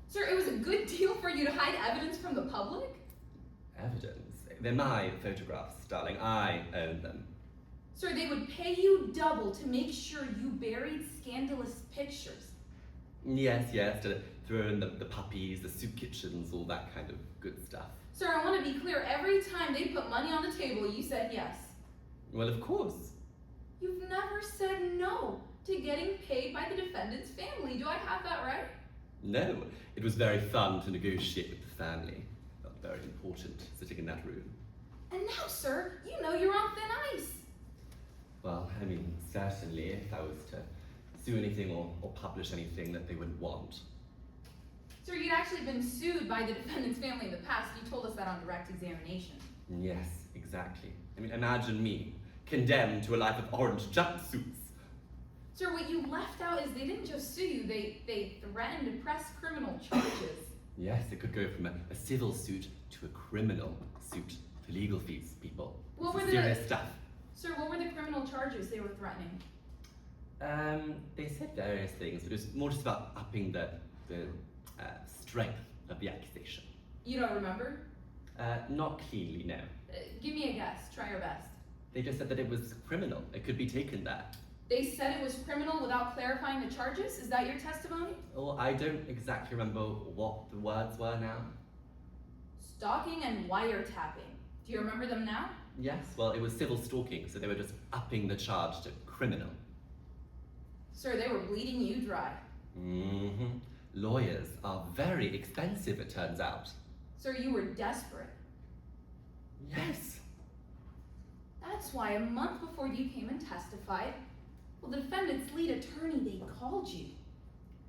Speaker 3: Sir, it was a good deal for you to hide evidence from the public?
Speaker 10: Evidence? They're my photographs, darling. I own them.
Speaker 3: Sir, they would pay you double to make sure you buried scandalous pictures.
Speaker 10: Yes, to throw in the puppies, the soup kitchens, all that kind of good stuff.
Speaker 3: Sir, I want to be clear, every time they put money on the table, you said yes.
Speaker 10: Well, of course.
Speaker 3: You've never said no to getting paid by the defendant's family. Do I have that right?
Speaker 10: No, it was very fun to negotiate with the family. Felt very important sitting in that room.
Speaker 3: And now, sir, you know you're on thin ice.
Speaker 10: Well, I mean, certainly if I was to sue anything or publish anything that they wouldn't want.
Speaker 3: Sir, you'd actually been sued by the defendant's family in the past. You told us that on direct examination.
Speaker 10: Yes, exactly. I mean, imagine me, condemned to a life of orange jumpsuits.
Speaker 3: Sir, what you left out is they didn't just sue you, they threatened to press criminal charges.
Speaker 10: Yes, it could go from a civil suit to a criminal suit for legal fees, people.
Speaker 3: What
Speaker 10: This
Speaker 3: were
Speaker 10: is
Speaker 3: the-
Speaker 10: serious stuff.
Speaker 3: Sir, what were the criminal charges they were threatening?
Speaker 10: They said various things, but it was more just about upping the strength of the accusation.
Speaker 3: You don't remember?
Speaker 10: Not cleanly, no.
Speaker 3: Give me a guess. Try your best.
Speaker 10: They just said that it was criminal. It could be taken there.
Speaker 3: They said it was criminal without clarifying the charges? Is that your testimony?
Speaker 10: Well, I don't exactly remember what the words were now.
Speaker 3: Stalking and wiretapping. Do you remember them now?
Speaker 10: Yes, well, it was civil stalking, so they were just upping the charge to criminal.
Speaker 3: Sir, they were bleeding you dry.
Speaker 10: Mm-hmm. Lawyers are very expensive, it turns out.
Speaker 3: Sir, you were desperate.
Speaker 10: Yes.
Speaker 3: That's why a month before you came and testified, well, the defendant's lead attorney, they called you.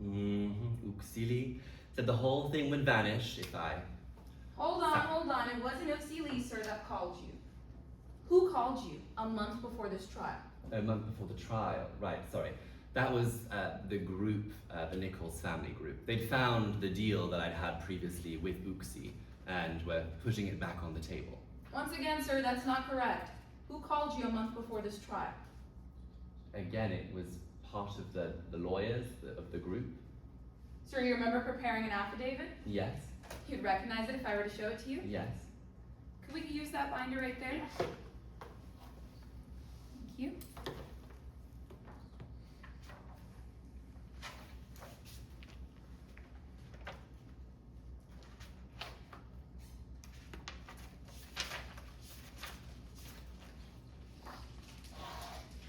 Speaker 10: Mm-hmm. Uksili said the whole thing would vanish if I...
Speaker 3: Hold on. It wasn't Oksili, sir, that called you. Who called you a month before this trial?
Speaker 10: A month before the trial, right, sorry. That was the group, the Nichols family group. They'd found the deal that I'd had previously with Uksi and were putting it back on the table.
Speaker 3: Once again, sir, that's not correct. Who called you a month before this trial?
Speaker 10: Again, it was part of the lawyers of the group.
Speaker 3: Sir, you remember preparing an affidavit?
Speaker 10: Yes,
Speaker 3: You'd recognize it if I were to show it to you?
Speaker 10: yes.
Speaker 3: Could we use that binder right there? Thank you.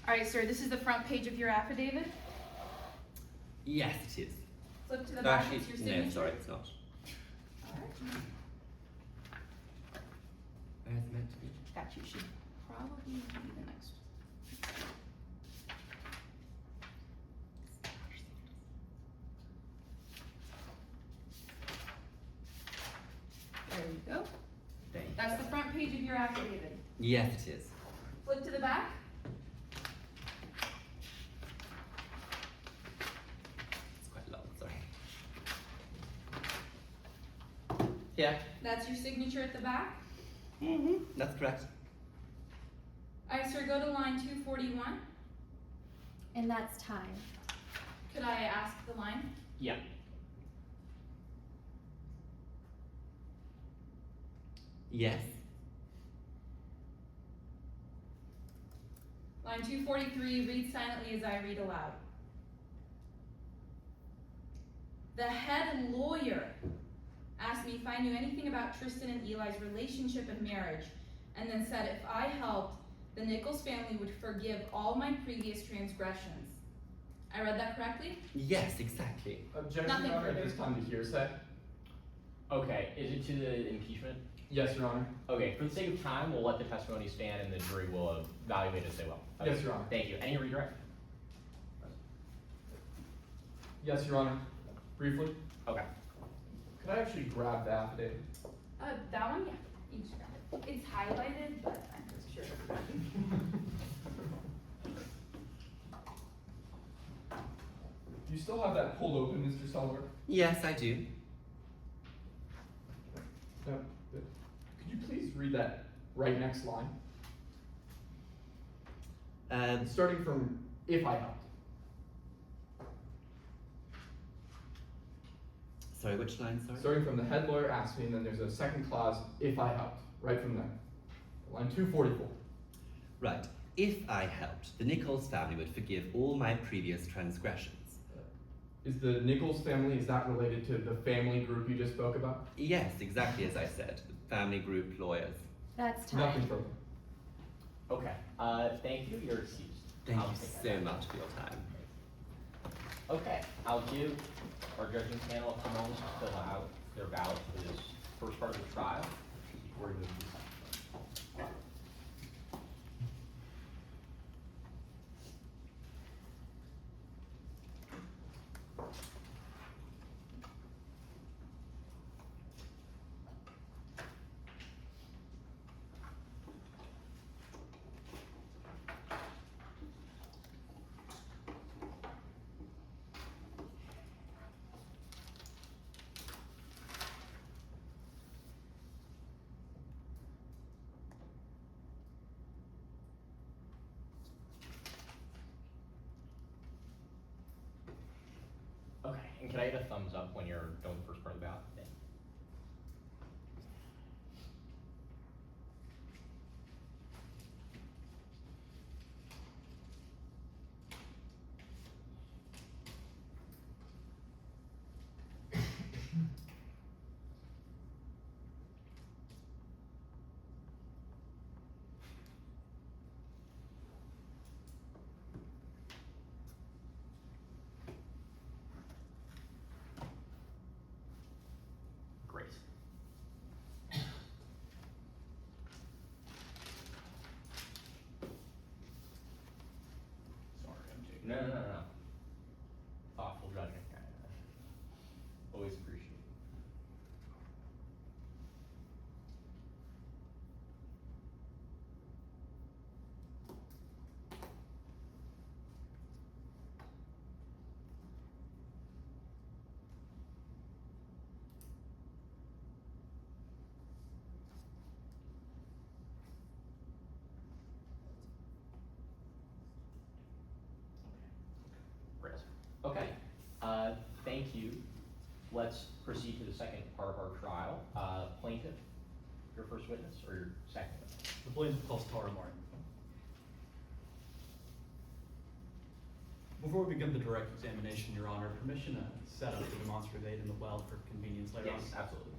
Speaker 3: All right, sir, this is the front page of your affidavit.
Speaker 10: Yes, it is.
Speaker 3: Flip to the
Speaker 10: No,
Speaker 3: back,
Speaker 10: actually,
Speaker 3: it's your signature.
Speaker 10: no, sorry, it's not.
Speaker 3: All right.
Speaker 10: Where's it meant to be?
Speaker 3: That you should probably be the next. There you go.
Speaker 10: Thank you.
Speaker 3: That's the front page of your affidavit.
Speaker 10: Yes, it is.
Speaker 3: Flip to the back.
Speaker 10: It's quite long, sorry. Yeah.
Speaker 3: That's your signature at the back.
Speaker 10: Mm-hmm. That's correct.
Speaker 3: All right, sir, go to line 241.
Speaker 1: And that's time.
Speaker 3: Could I ask the line?
Speaker 2: Yeah.
Speaker 10: Yes.
Speaker 3: Line 243, read silently as I read aloud. The head lawyer asked me if I knew anything about Tristan and Eli's relationship and marriage, and then said if I helped, the Nichols family would forgive all my previous transgressions. I read that correctly?
Speaker 10: Yes, exactly.
Speaker 9: Objection,
Speaker 3: Nothing
Speaker 9: Your Honor,
Speaker 3: further.
Speaker 9: at this time to hearsay.
Speaker 2: Okay, is it to the impeachment?
Speaker 9: Yes, Your Honor.
Speaker 2: Okay, for the sake of time, we'll let the testimony stand and the jury will evaluate as they will. Okay.
Speaker 9: Yes, Your Honor.
Speaker 2: Thank you. Any redirect?
Speaker 9: Yes, Your Honor. Briefly,
Speaker 2: Okay.
Speaker 9: could I actually grab the affidavit?
Speaker 3: That one, yeah. You just grab it. It's highlighted, but I'm just sure.
Speaker 9: still have that pulled open, Mr. Selber?
Speaker 10: Yes, I do.
Speaker 9: Now, could you please read that right next line? Starting from if I helped.
Speaker 10: Sorry, which line, sorry?
Speaker 9: Starting from the head lawyer asked me, and then there's a second clause, if I helped, right from there. Line 244.
Speaker 10: Right. If I helped, the Nichols family would forgive all my previous transgressions.
Speaker 9: Is the Nichols family, is that related to the family group you just spoke about?
Speaker 10: Yes, exactly as I said. The family group lawyers.
Speaker 1: That's time.
Speaker 9: Nothing further.
Speaker 2: Okay, thank you, you're excused.
Speaker 10: Thank
Speaker 2: I'll
Speaker 10: you
Speaker 2: take
Speaker 10: so
Speaker 2: that.
Speaker 10: much for your time.
Speaker 2: Okay, I'll give our judging panel a few moments to fill out their ballot for this first part of the trial before we move to the second part. Okay, and can I get a thumbs up when you're doing the first part of the ballot? Thank you. Great. Sorry, I'm taking. No. Thoughtful judging. Always appreciate it. Great. Okay, thank you. Let's proceed to the second part of our trial. Plaintiff, your first witness or your second witness?
Speaker 5: The plaintiff calls Tara Martin. Before we begin the direct examination, Your Honor, permission to set up the demonstrative aid in the well for convenience later on?
Speaker 2: Yes, absolutely.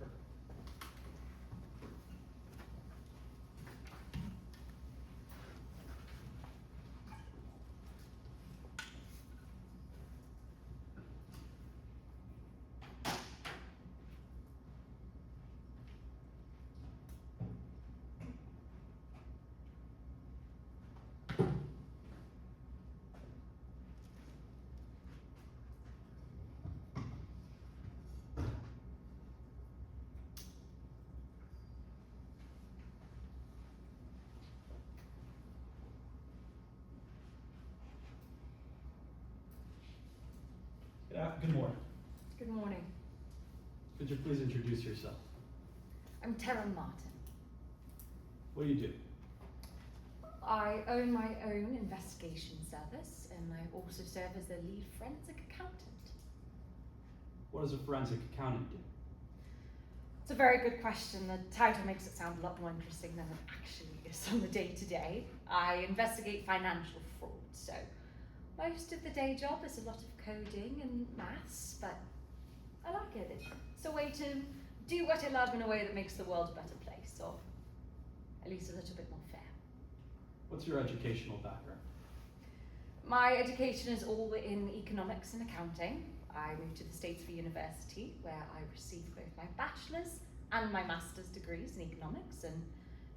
Speaker 5: Good morning.
Speaker 11: Good morning.
Speaker 5: Could you please introduce yourself?
Speaker 11: I'm Tara Martin.
Speaker 5: What do you do?
Speaker 11: I own my own investigation service and I also serve as a lead forensic accountant.
Speaker 5: What does a forensic accountant do?
Speaker 11: It's a very good question. The title makes it sound a lot more interesting than it actually is on the day-to-day. I investigate financial fraud, so most of the day job is a lot of coding and maths, but I like it. It's a way to do what I love in a way that makes the world a better place, or at least a little bit more fair.
Speaker 5: What's your educational background?
Speaker 11: My education is all in economics and accounting. I moved to the States for university, where I received both my bachelor's and my master's degrees in economics, and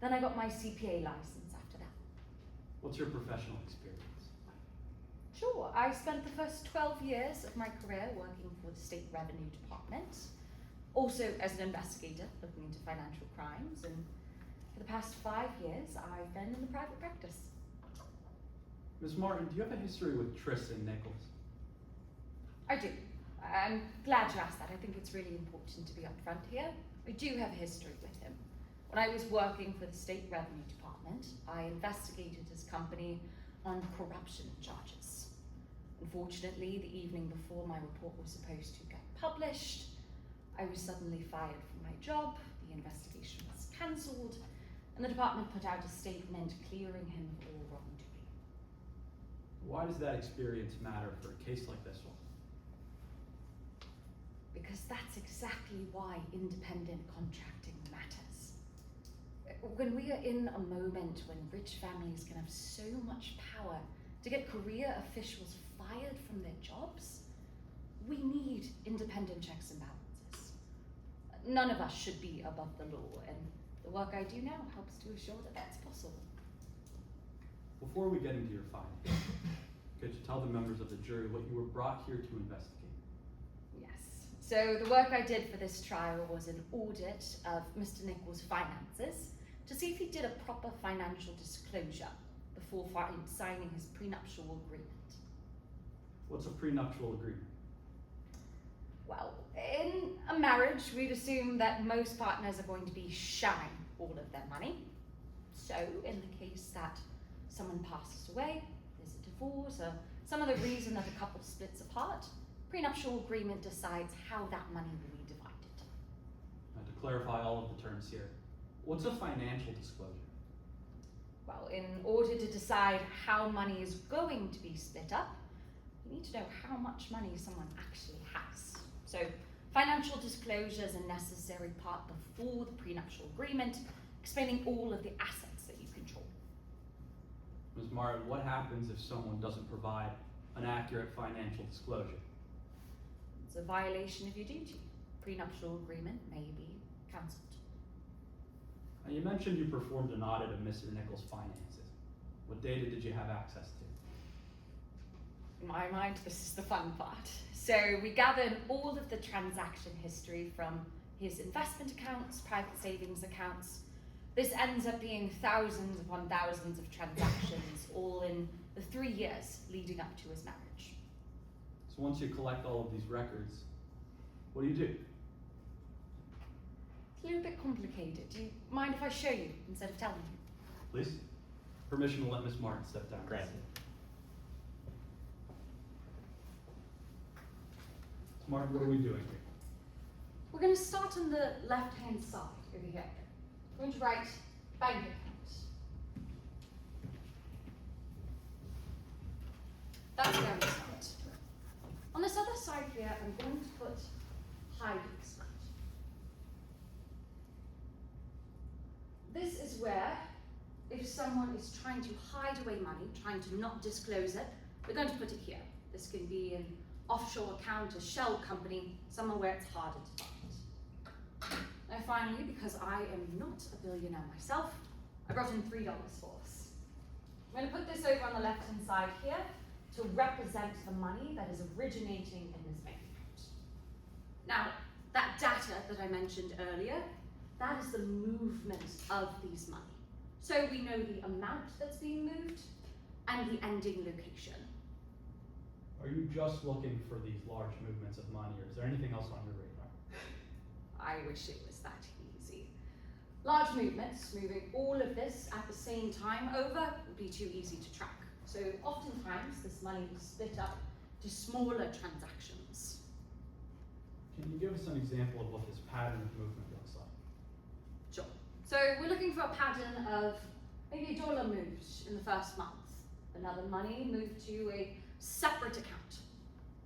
Speaker 11: then I got my CPA license after that.
Speaker 5: What's your professional experience?
Speaker 11: Sure, I spent the first 12 years of my career working for the State Revenue Department, also as an investigator looking into financial crimes, and for the past 5 years I've been in the private practice.
Speaker 5: Ms. Martin, do you have a history with Tristan Nichols?
Speaker 11: I do. I'm glad you asked that. I think it's really important to be upfront here. I do have a history with him. When I was working for the State Revenue Department, I investigated his company on corruption charges. Unfortunately, the evening before my report was supposed to get published, I was suddenly fired from my job, the investigation was cancelled, and the department put out a statement clearing him of all wrongdoing.
Speaker 5: Why does that experience matter for a case like this one?
Speaker 11: Because that's exactly why independent contracting matters. When we are in a moment when rich families can have so much power to get career officials fired from their jobs, we need independent checks and balances. None of us should be above the law, and the work I do now helps to assure that that's possible.
Speaker 5: Before we get into your findings, could you tell the members of the jury what you were brought here to investigate?
Speaker 11: Yes. So the work I did for this trial was an audit of Mr. Nichols' finances to see if he did a proper financial disclosure before signing his prenuptial agreement.
Speaker 5: What's a prenuptial agreement?
Speaker 11: Well, in a marriage, we'd assume that most partners are going to be sharing all of their money. So, in the case that someone passes away, there's a divorce, or some other reason that a couple splits apart, prenuptial agreement decides how that money will be divided.
Speaker 5: Now, to clarify all of the terms here, what's a financial disclosure?
Speaker 11: Well, in order to decide how money is going to be split up, you need to know how much money someone actually has. So, financial disclosure is a necessary part before the prenuptial agreement, explaining all of the assets that you control.
Speaker 5: Ms. Martin, what happens if someone doesn't provide an accurate financial disclosure?
Speaker 11: It's a violation of your duty. Prenuptial agreement may be cancelled.
Speaker 5: Now, you mentioned you performed an audit of Mr. Nichols' finances. What data did you have access to?
Speaker 11: In my mind, this is the fun part. So we gathered all of the transaction history from his investment accounts, private savings accounts. This ends up being thousands upon thousands of transactions, all in the 3 years leading up to his marriage.
Speaker 5: So once you collect all of these records, what do you do?
Speaker 11: It's a little bit complicated. Do you mind if I show you instead of telling you?
Speaker 5: Please? Permission to let Ms. Martin step down.
Speaker 2: Granted.
Speaker 5: Ms. Martin, what are we doing here?
Speaker 11: We're going to start on the left-hand side over here. We're going to write bank account. That's where we start. On this other side here, I'm going to put hiding spot. This is where, if someone is trying to hide away money, trying to not disclose it, we're going to put it here. This can be an offshore account, a shell company, somewhere where it's harder to find. Now finally, because I am not a billionaire myself, I brought in $3 for us. I'm going to put this over on the left-hand side here to represent the money that is originating in this bank account. Now, that data that I mentioned earlier, that is the movement of these money. So we know the amount that's being moved and the ending location.
Speaker 5: Are you just looking for these large movements of money, or is there anything else on your radar?
Speaker 11: I wish it was that easy. Large movements, moving all of this at the same time over, would be too easy to track. So oftentimes this money is split up to smaller transactions.
Speaker 5: Can you give us an example of what this pattern of movement looks like?
Speaker 11: Sure. So we're looking for a pattern of maybe $1 moved in the first month, another money moved to a separate account.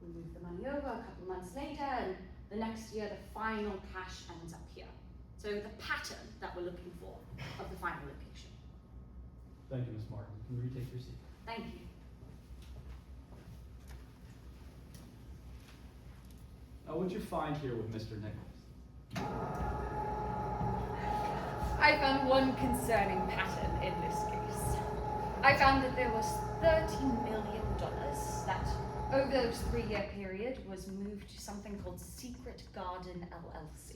Speaker 11: We move the money over a couple months later, and the next year the final cash ends up here. So the pattern that we're looking for of the final location.
Speaker 5: Thank you, Ms. Martin. You can retake your seat.
Speaker 11: Thank you.
Speaker 5: Now, what'd you find here with Mr. Nichols?
Speaker 11: I found one concerning pattern in this case. I found that there was $30 million that, over this 3-year period, was moved to something called Secret Garden LLC.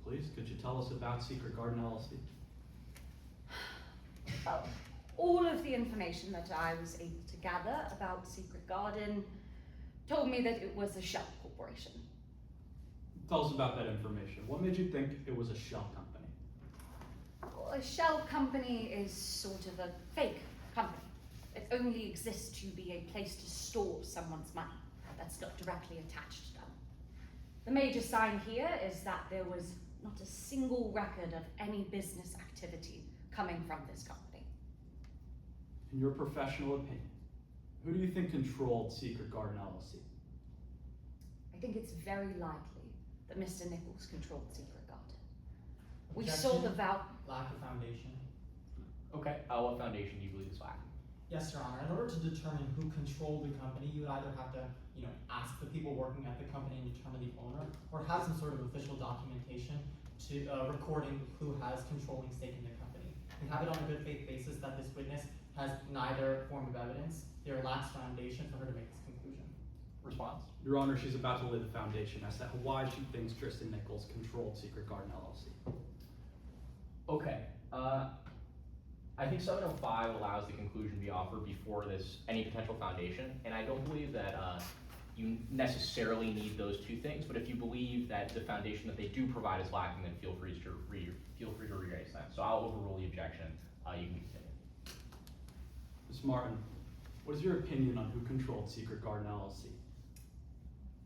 Speaker 5: Please, could you tell us about Secret Garden LLC?
Speaker 11: Well, all of the information that I was able to gather about Secret Garden told me that it was a shell corporation.
Speaker 5: Tell us about that information. What made you think it was a shell company?
Speaker 11: Well, a shell company is sort of a fake company. It only exists to be a place to store someone's money that's not directly attached to them. The major sign here is that there was not a single record of any business activity coming from this company.
Speaker 5: In your professional opinion, who do you think controlled Secret Garden LLC?
Speaker 11: I think it's very likely that Mr. Nichols controlled Secret Garden. We saw the
Speaker 12: Lack of foundation.
Speaker 2: Okay, what foundation do you believe is lacking?
Speaker 12: Yes, Your Honor. In order to determine who controlled the company, you would either have to, ask the people working at the company and determine the owner, or have some sort of official documentation to recording who has controlling stake in the company. We have it on a good faith basis that this witness has neither form of evidence. There lacks foundation for her to make this conclusion.
Speaker 2: Response?
Speaker 5: Your Honor, she's about to lay the foundation as to why she thinks Tristan Nichols controlled Secret Garden LLC.
Speaker 2: Okay, I think 705 allows the conclusion to be offered before any potential foundation, and I don't believe that you necessarily need those two things, but if you believe that the foundation that they do provide is lacking, then feel free to re-raise that. So I'll overrule the objection, you can continue.
Speaker 5: Ms. Martin, what is your opinion on who controlled Secret Garden LLC?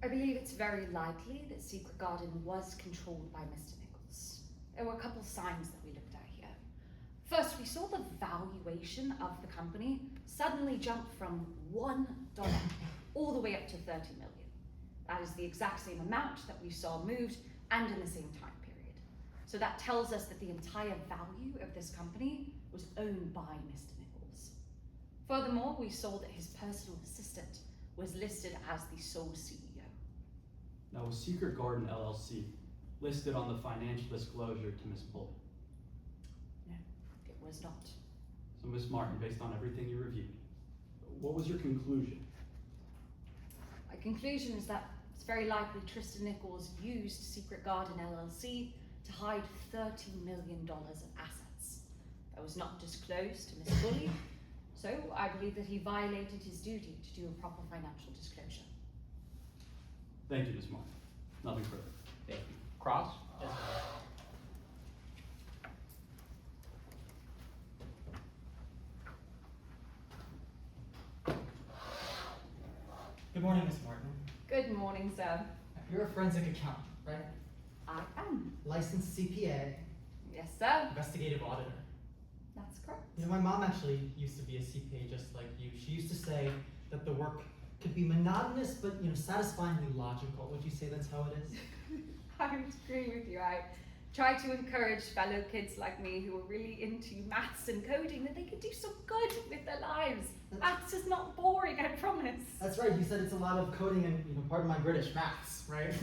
Speaker 11: I believe it's very likely that Secret Garden was controlled by Mr. Nichols. There were a couple signs that we looked at here. First, we saw the valuation of the company suddenly jump from $1 all the way up to 30 million. That is the exact same amount that we saw moved and in the same time period. So that tells us that the entire value of this company was owned by Mr. Nichols. Furthermore, we saw that his personal assistant was listed as the sole CEO.
Speaker 5: Now, was Secret Garden LLC listed on the financial disclosure to Ms. Bull?
Speaker 11: No, it was not.
Speaker 5: So, Ms. Martin, based on everything you reviewed, what was your conclusion?
Speaker 11: My conclusion is that it's very likely Tristan Nichols used Secret Garden LLC to hide $30 million of assets. That was not disclosed to Ms. Bully, so I believe that he violated his duty to do a proper financial disclosure.
Speaker 5: Thank you, Ms. Martin. Nothing further.
Speaker 2: Thank you. Cross?
Speaker 12: Yes, Your Honor. Good morning, Ms. Martin.
Speaker 11: Good morning, sir.
Speaker 12: You're a forensic accountant, right?
Speaker 11: I am.
Speaker 12: Licensed CPA,
Speaker 11: Yes, sir.
Speaker 12: investigative auditor.
Speaker 11: That's correct.
Speaker 12: My mom actually used to be a CPA just like you. She used to say that the work could be monotonous, but satisfyingly logical. Would you say that's how it is?
Speaker 11: I would agree with you. I try to encourage fellow kids like me who are really into maths and coding that they could do some good with their lives. Maths is not boring, I promise.
Speaker 12: That's right. You said it's a lot of coding and, pardon my British, maths, right?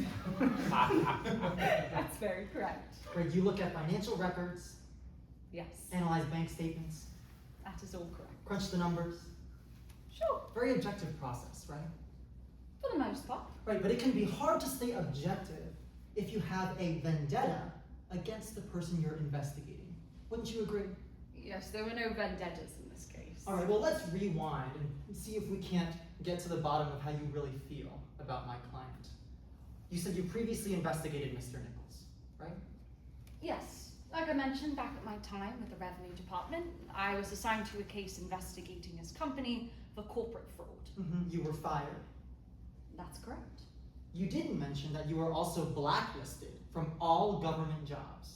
Speaker 11: That's very correct.
Speaker 12: Right. You look at financial records,
Speaker 11: Yes,
Speaker 12: analyze bank statements,
Speaker 11: that is all correct.
Speaker 12: crunch the numbers.
Speaker 11: Sure,
Speaker 12: Very objective process, right?
Speaker 11: for the most part.
Speaker 12: Right, but it can be hard to stay objective if you have a vendetta against the person you're investigating. Wouldn't you agree?
Speaker 11: Yes, there were no vendettas in this case.
Speaker 12: All right, well, let's rewind and see if we can't get to the bottom of how you really feel about my client. You said you previously investigated Mr. Nichols, right?
Speaker 11: Yes, like I mentioned back at my time with the Revenue Department, I was assigned to a case investigating his company for corporate fraud.
Speaker 12: You were fired.
Speaker 11: That's correct.
Speaker 12: You didn't mention that you were also blacklisted from all government jobs.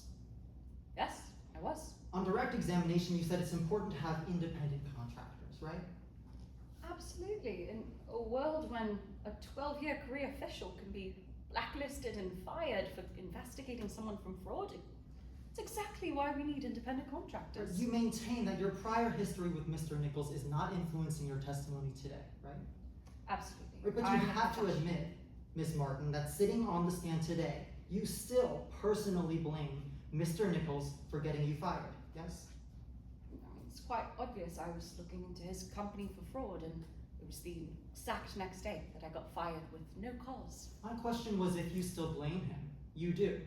Speaker 11: Yes, I was.
Speaker 12: On direct examination, you said it's important to have independent contractors, right?
Speaker 11: Absolutely. In a world when a 12-year career official can be blacklisted and fired for investigating someone from fraud, it's exactly why we need independent contractors.
Speaker 12: You maintain that your prior history with Mr. Nichols is not influencing your testimony today, right?
Speaker 11: Absolutely.
Speaker 12: Right, but you have to admit, Ms. Martin, that sitting on the stand today, you still personally blame Mr. Nichols for getting you fired, yes?
Speaker 11: It's quite obvious I was looking into his company for fraud, and it was the exact next day that I got fired with no cause.
Speaker 12: My question was if you still blame him. You do.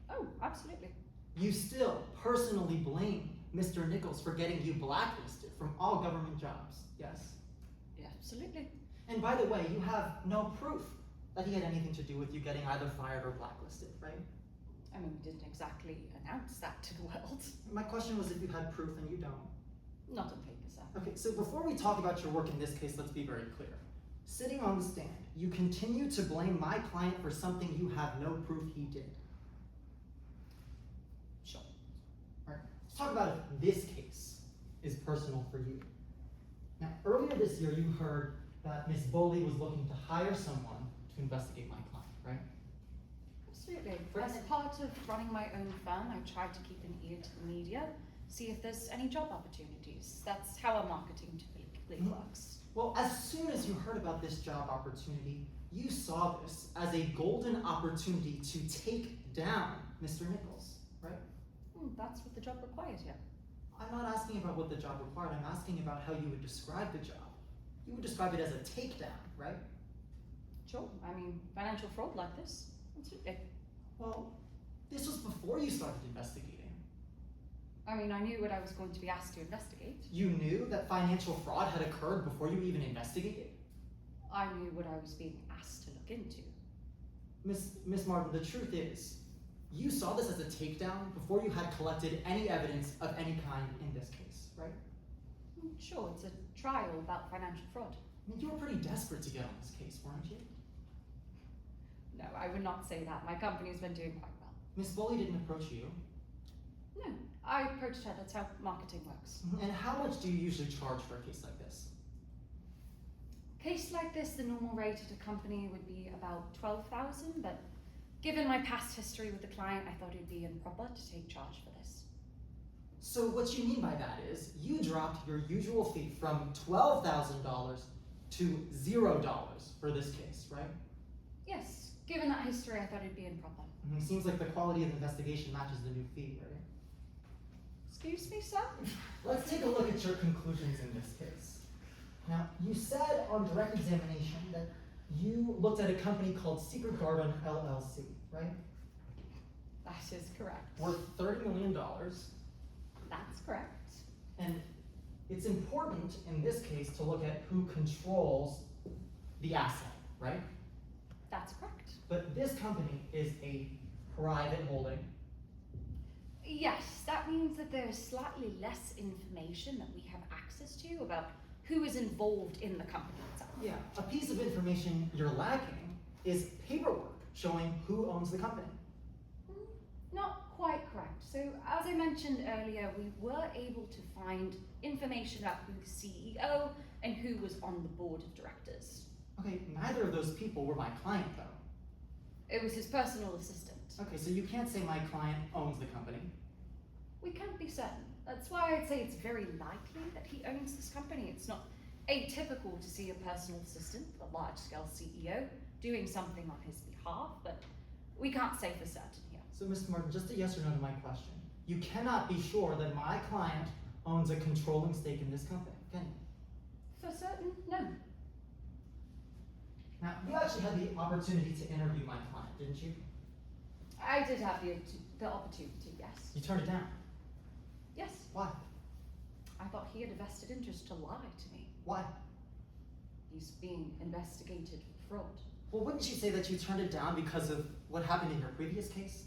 Speaker 11: Oh, absolutely.
Speaker 12: You still personally blame Mr. Nichols for getting you blacklisted from all government jobs, yes?
Speaker 11: Yeah, absolutely.
Speaker 12: And by the way, you have no proof that he had anything to do with you getting either fired or blacklisted, right?
Speaker 11: I mean, we didn't exactly announce that to the world.
Speaker 12: My question was if you had proof, and you don't.
Speaker 11: Not on paper, sir.
Speaker 12: Okay, so before we talk about your work in this case, let's be very clear. Sitting on the stand, you continue to blame my client for something you have no proof he did.
Speaker 11: Sure.
Speaker 12: Alright, let's talk about if this case is personal for you. Now, earlier this year, you heard that Ms. Boley was looking to hire someone to investigate my client, right?
Speaker 11: Absolutely. As part of running my own firm, I tried to keep an ear to the media, see if there's any job opportunities. That's how our marketing typically works.
Speaker 12: Well, as soon as you heard about this job opportunity, you saw this as a golden opportunity to take down Mr. Nichols, right?
Speaker 11: That's what the job required here.
Speaker 12: I'm not asking about what the job required, I'm asking about how you would describe the job. You would describe it as a takedown, right?
Speaker 11: Sure. I mean, financial fraud like this. Absolutely.
Speaker 12: Well, this was before you started investigating.
Speaker 11: I mean, I knew what I was going to be asked to investigate.
Speaker 12: You knew that financial fraud had occurred before you even investigated?
Speaker 11: I knew what I was being asked to look into.
Speaker 12: Miss Martin, the truth is, you saw this as a takedown before you had collected any evidence of any kind in this case, right?
Speaker 11: Sure, it's a trial about financial fraud.
Speaker 12: I mean, you were pretty desperate to get on this case, weren't you?
Speaker 11: No, I would not say that. My company's been doing quite well.
Speaker 12: Miss Boley didn't approach you.
Speaker 11: No, I approached her. That's how marketing works.
Speaker 12: And how much do you usually charge for a case like this?
Speaker 11: Case like this, the normal rate at a company would be about $12,000, but given my past history with the client, I thought it'd be improper to take charge for this.
Speaker 12: So what you mean by that is, you dropped your usual fee from $12,000 to $0 for this case, right?
Speaker 11: Yes, given that history, I thought it'd be improper.
Speaker 12: Seems like the quality of the investigation matches the new fee, right?
Speaker 11: Excuse me, sir?
Speaker 12: Let's take a look at your conclusions in this case. Now, you said on direct examination that you looked at a company called Secret Garden LLC, right?
Speaker 11: That is correct.
Speaker 12: Worth $30 million.
Speaker 11: That's correct.
Speaker 12: And it's important in this case to look at who controls the asset, right?
Speaker 11: That's correct.
Speaker 12: But this company is a private holding.
Speaker 11: Yes, that means that there is slightly less information that we have access to about who is involved in the company itself.
Speaker 12: Yeah, a piece of information you're lacking is paperwork showing who owns the company.
Speaker 11: Not quite correct. So, as I mentioned earlier, we were able to find information about who the CEO and who was on the board of directors.
Speaker 12: Okay, neither of those people were my client, though.
Speaker 11: It was his personal assistant.
Speaker 12: Okay, so you can't say my client owns the company.
Speaker 11: We can't be certain. That's why I'd say it's very likely that he owns this company. It's not atypical to see a personal assistant, a large-scale CEO, doing something on his behalf, but we can't say for certain here.
Speaker 12: So, Mr. Martin, just a yes or no to my question. You cannot be sure that my client owns a controlling stake in this company, can you?
Speaker 11: For certain, no.
Speaker 12: Now, you actually had the opportunity to interview my client, didn't you?
Speaker 11: I did have the opportunity, yes.
Speaker 12: You turned it down.
Speaker 11: Yes,
Speaker 12: Why?
Speaker 11: I thought he had a vested interest to lie to me.
Speaker 12: Why?
Speaker 11: He's being investigated for fraud.
Speaker 12: Well, wouldn't you say that you turned it down because of what happened in your previous case?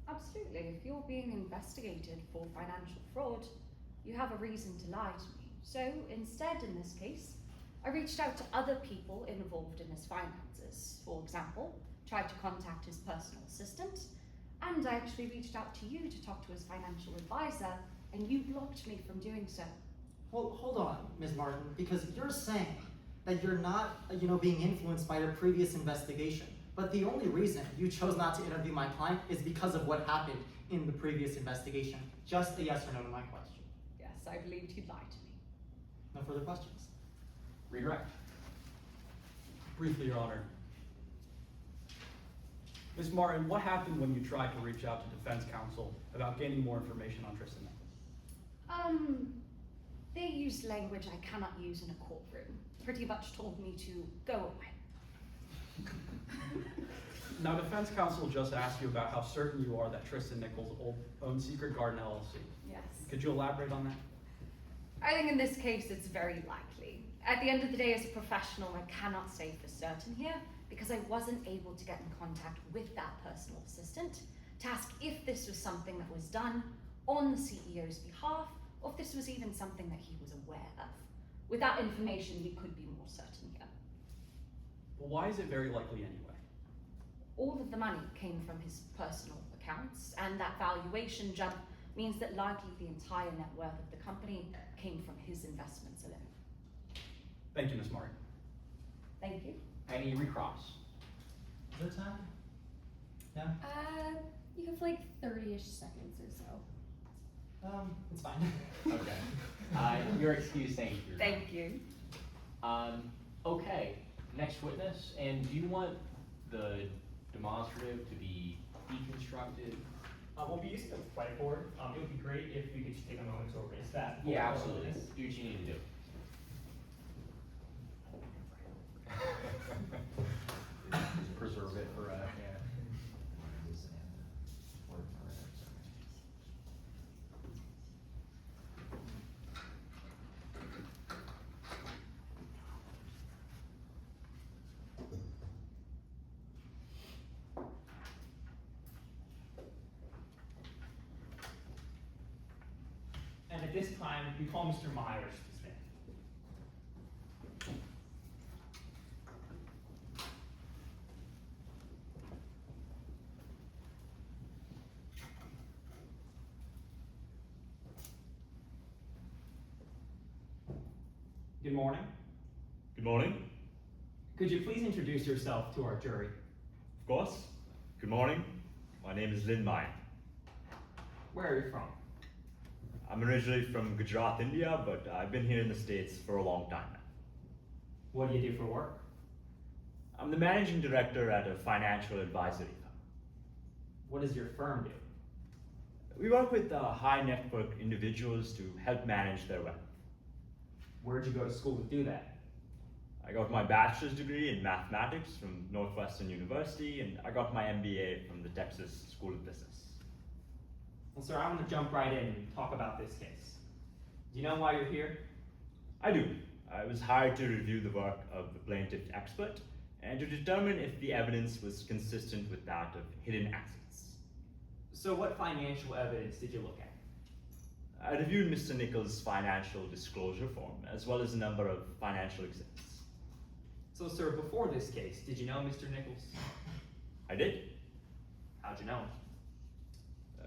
Speaker 11: Absolutely. If you're being investigated for financial fraud, you have a reason to lie to me. So instead, in this case, I reached out to other people involved in his finances. For example, tried to contact his personal assistant, and I actually reached out to you to talk to his financial advisor, and you blocked me from doing so.
Speaker 12: Well, hold on, Ms. Martin, because you're saying that you're not, being influenced by your previous investigation. But the only reason you chose not to interview my client is because of what happened in the previous investigation. Just a yes or no to my question.
Speaker 11: Yes, I believed he'd lied to me.
Speaker 12: No further questions.
Speaker 2: Redirect.
Speaker 5: Briefly, Your Honor. Ms. Martin, what happened when you tried to reach out to defense counsel about gaining more information on Tristan Nichols?
Speaker 11: They used language I cannot use in a courtroom. Pretty much told me to go away.
Speaker 5: Now, defense counsel just asked you about how certain you are that Tristan Nichols owns Secret Garden LLC.
Speaker 11: Yes.
Speaker 5: Could you elaborate on that?
Speaker 11: I think in this case it's very likely. At the end of the day, as a professional, I cannot say for certain here because I wasn't able to get in contact with that personal assistant to ask if this was something that was done on the CEO's behalf or if this was even something that he was aware of. With that information, we could be more certain here.
Speaker 5: Well, why is it very likely anyway?
Speaker 11: All of the money came from his personal accounts, and that valuation jump means that likely the entire net worth of the company came from his investments alone.
Speaker 5: Thank you, Ms. Martin.
Speaker 11: Thank you.
Speaker 2: Any recross?
Speaker 12: Is there time? No?
Speaker 1: You have like 30-ish seconds or so.
Speaker 12: It's fine.
Speaker 2: Okay. You're excused, thank you.
Speaker 11: Thank you.
Speaker 2: Okay, next witness, and do you want the demonstrative to be deconstructed?
Speaker 6: We'll be using a whiteboard. It would be great if we could just take a moment to erase that.
Speaker 2: Yeah, absolutely. Do what you need to do. Preserve it for, yeah.
Speaker 6: And at this time, we call Mr. Myers to stand.
Speaker 13: Good morning.
Speaker 14: Good morning.
Speaker 13: Could you please introduce yourself to our jury?
Speaker 14: Of course. Good morning. My name is Lin Mai.
Speaker 13: Where are you from?
Speaker 14: I'm originally from Gujarat, India, but I've been here in the States for a long time now.
Speaker 13: What do you do for work?
Speaker 14: I'm the managing director at a financial advisory firm.
Speaker 13: What does your firm do?
Speaker 14: We work with high net worth individuals to help manage their wealth.
Speaker 13: Where'd you go to school to do that?
Speaker 14: I got my bachelor's degree in mathematics from Northwestern University, and I got my MBA from the Texas School of Business.
Speaker 13: Well, sir, I want to jump right in and talk about this case. Do you know why you're here?
Speaker 14: I do. I was hired to review the work of the plaintiff expert and to determine if the evidence was consistent with that of hidden assets.
Speaker 13: So what financial evidence did you look at?
Speaker 14: I reviewed Mr. Nichols' financial disclosure form, as well as a number of financial exhibits.
Speaker 13: So, sir, before this case, did you know Mr. Nichols?
Speaker 14: I did.
Speaker 13: How'd you know him?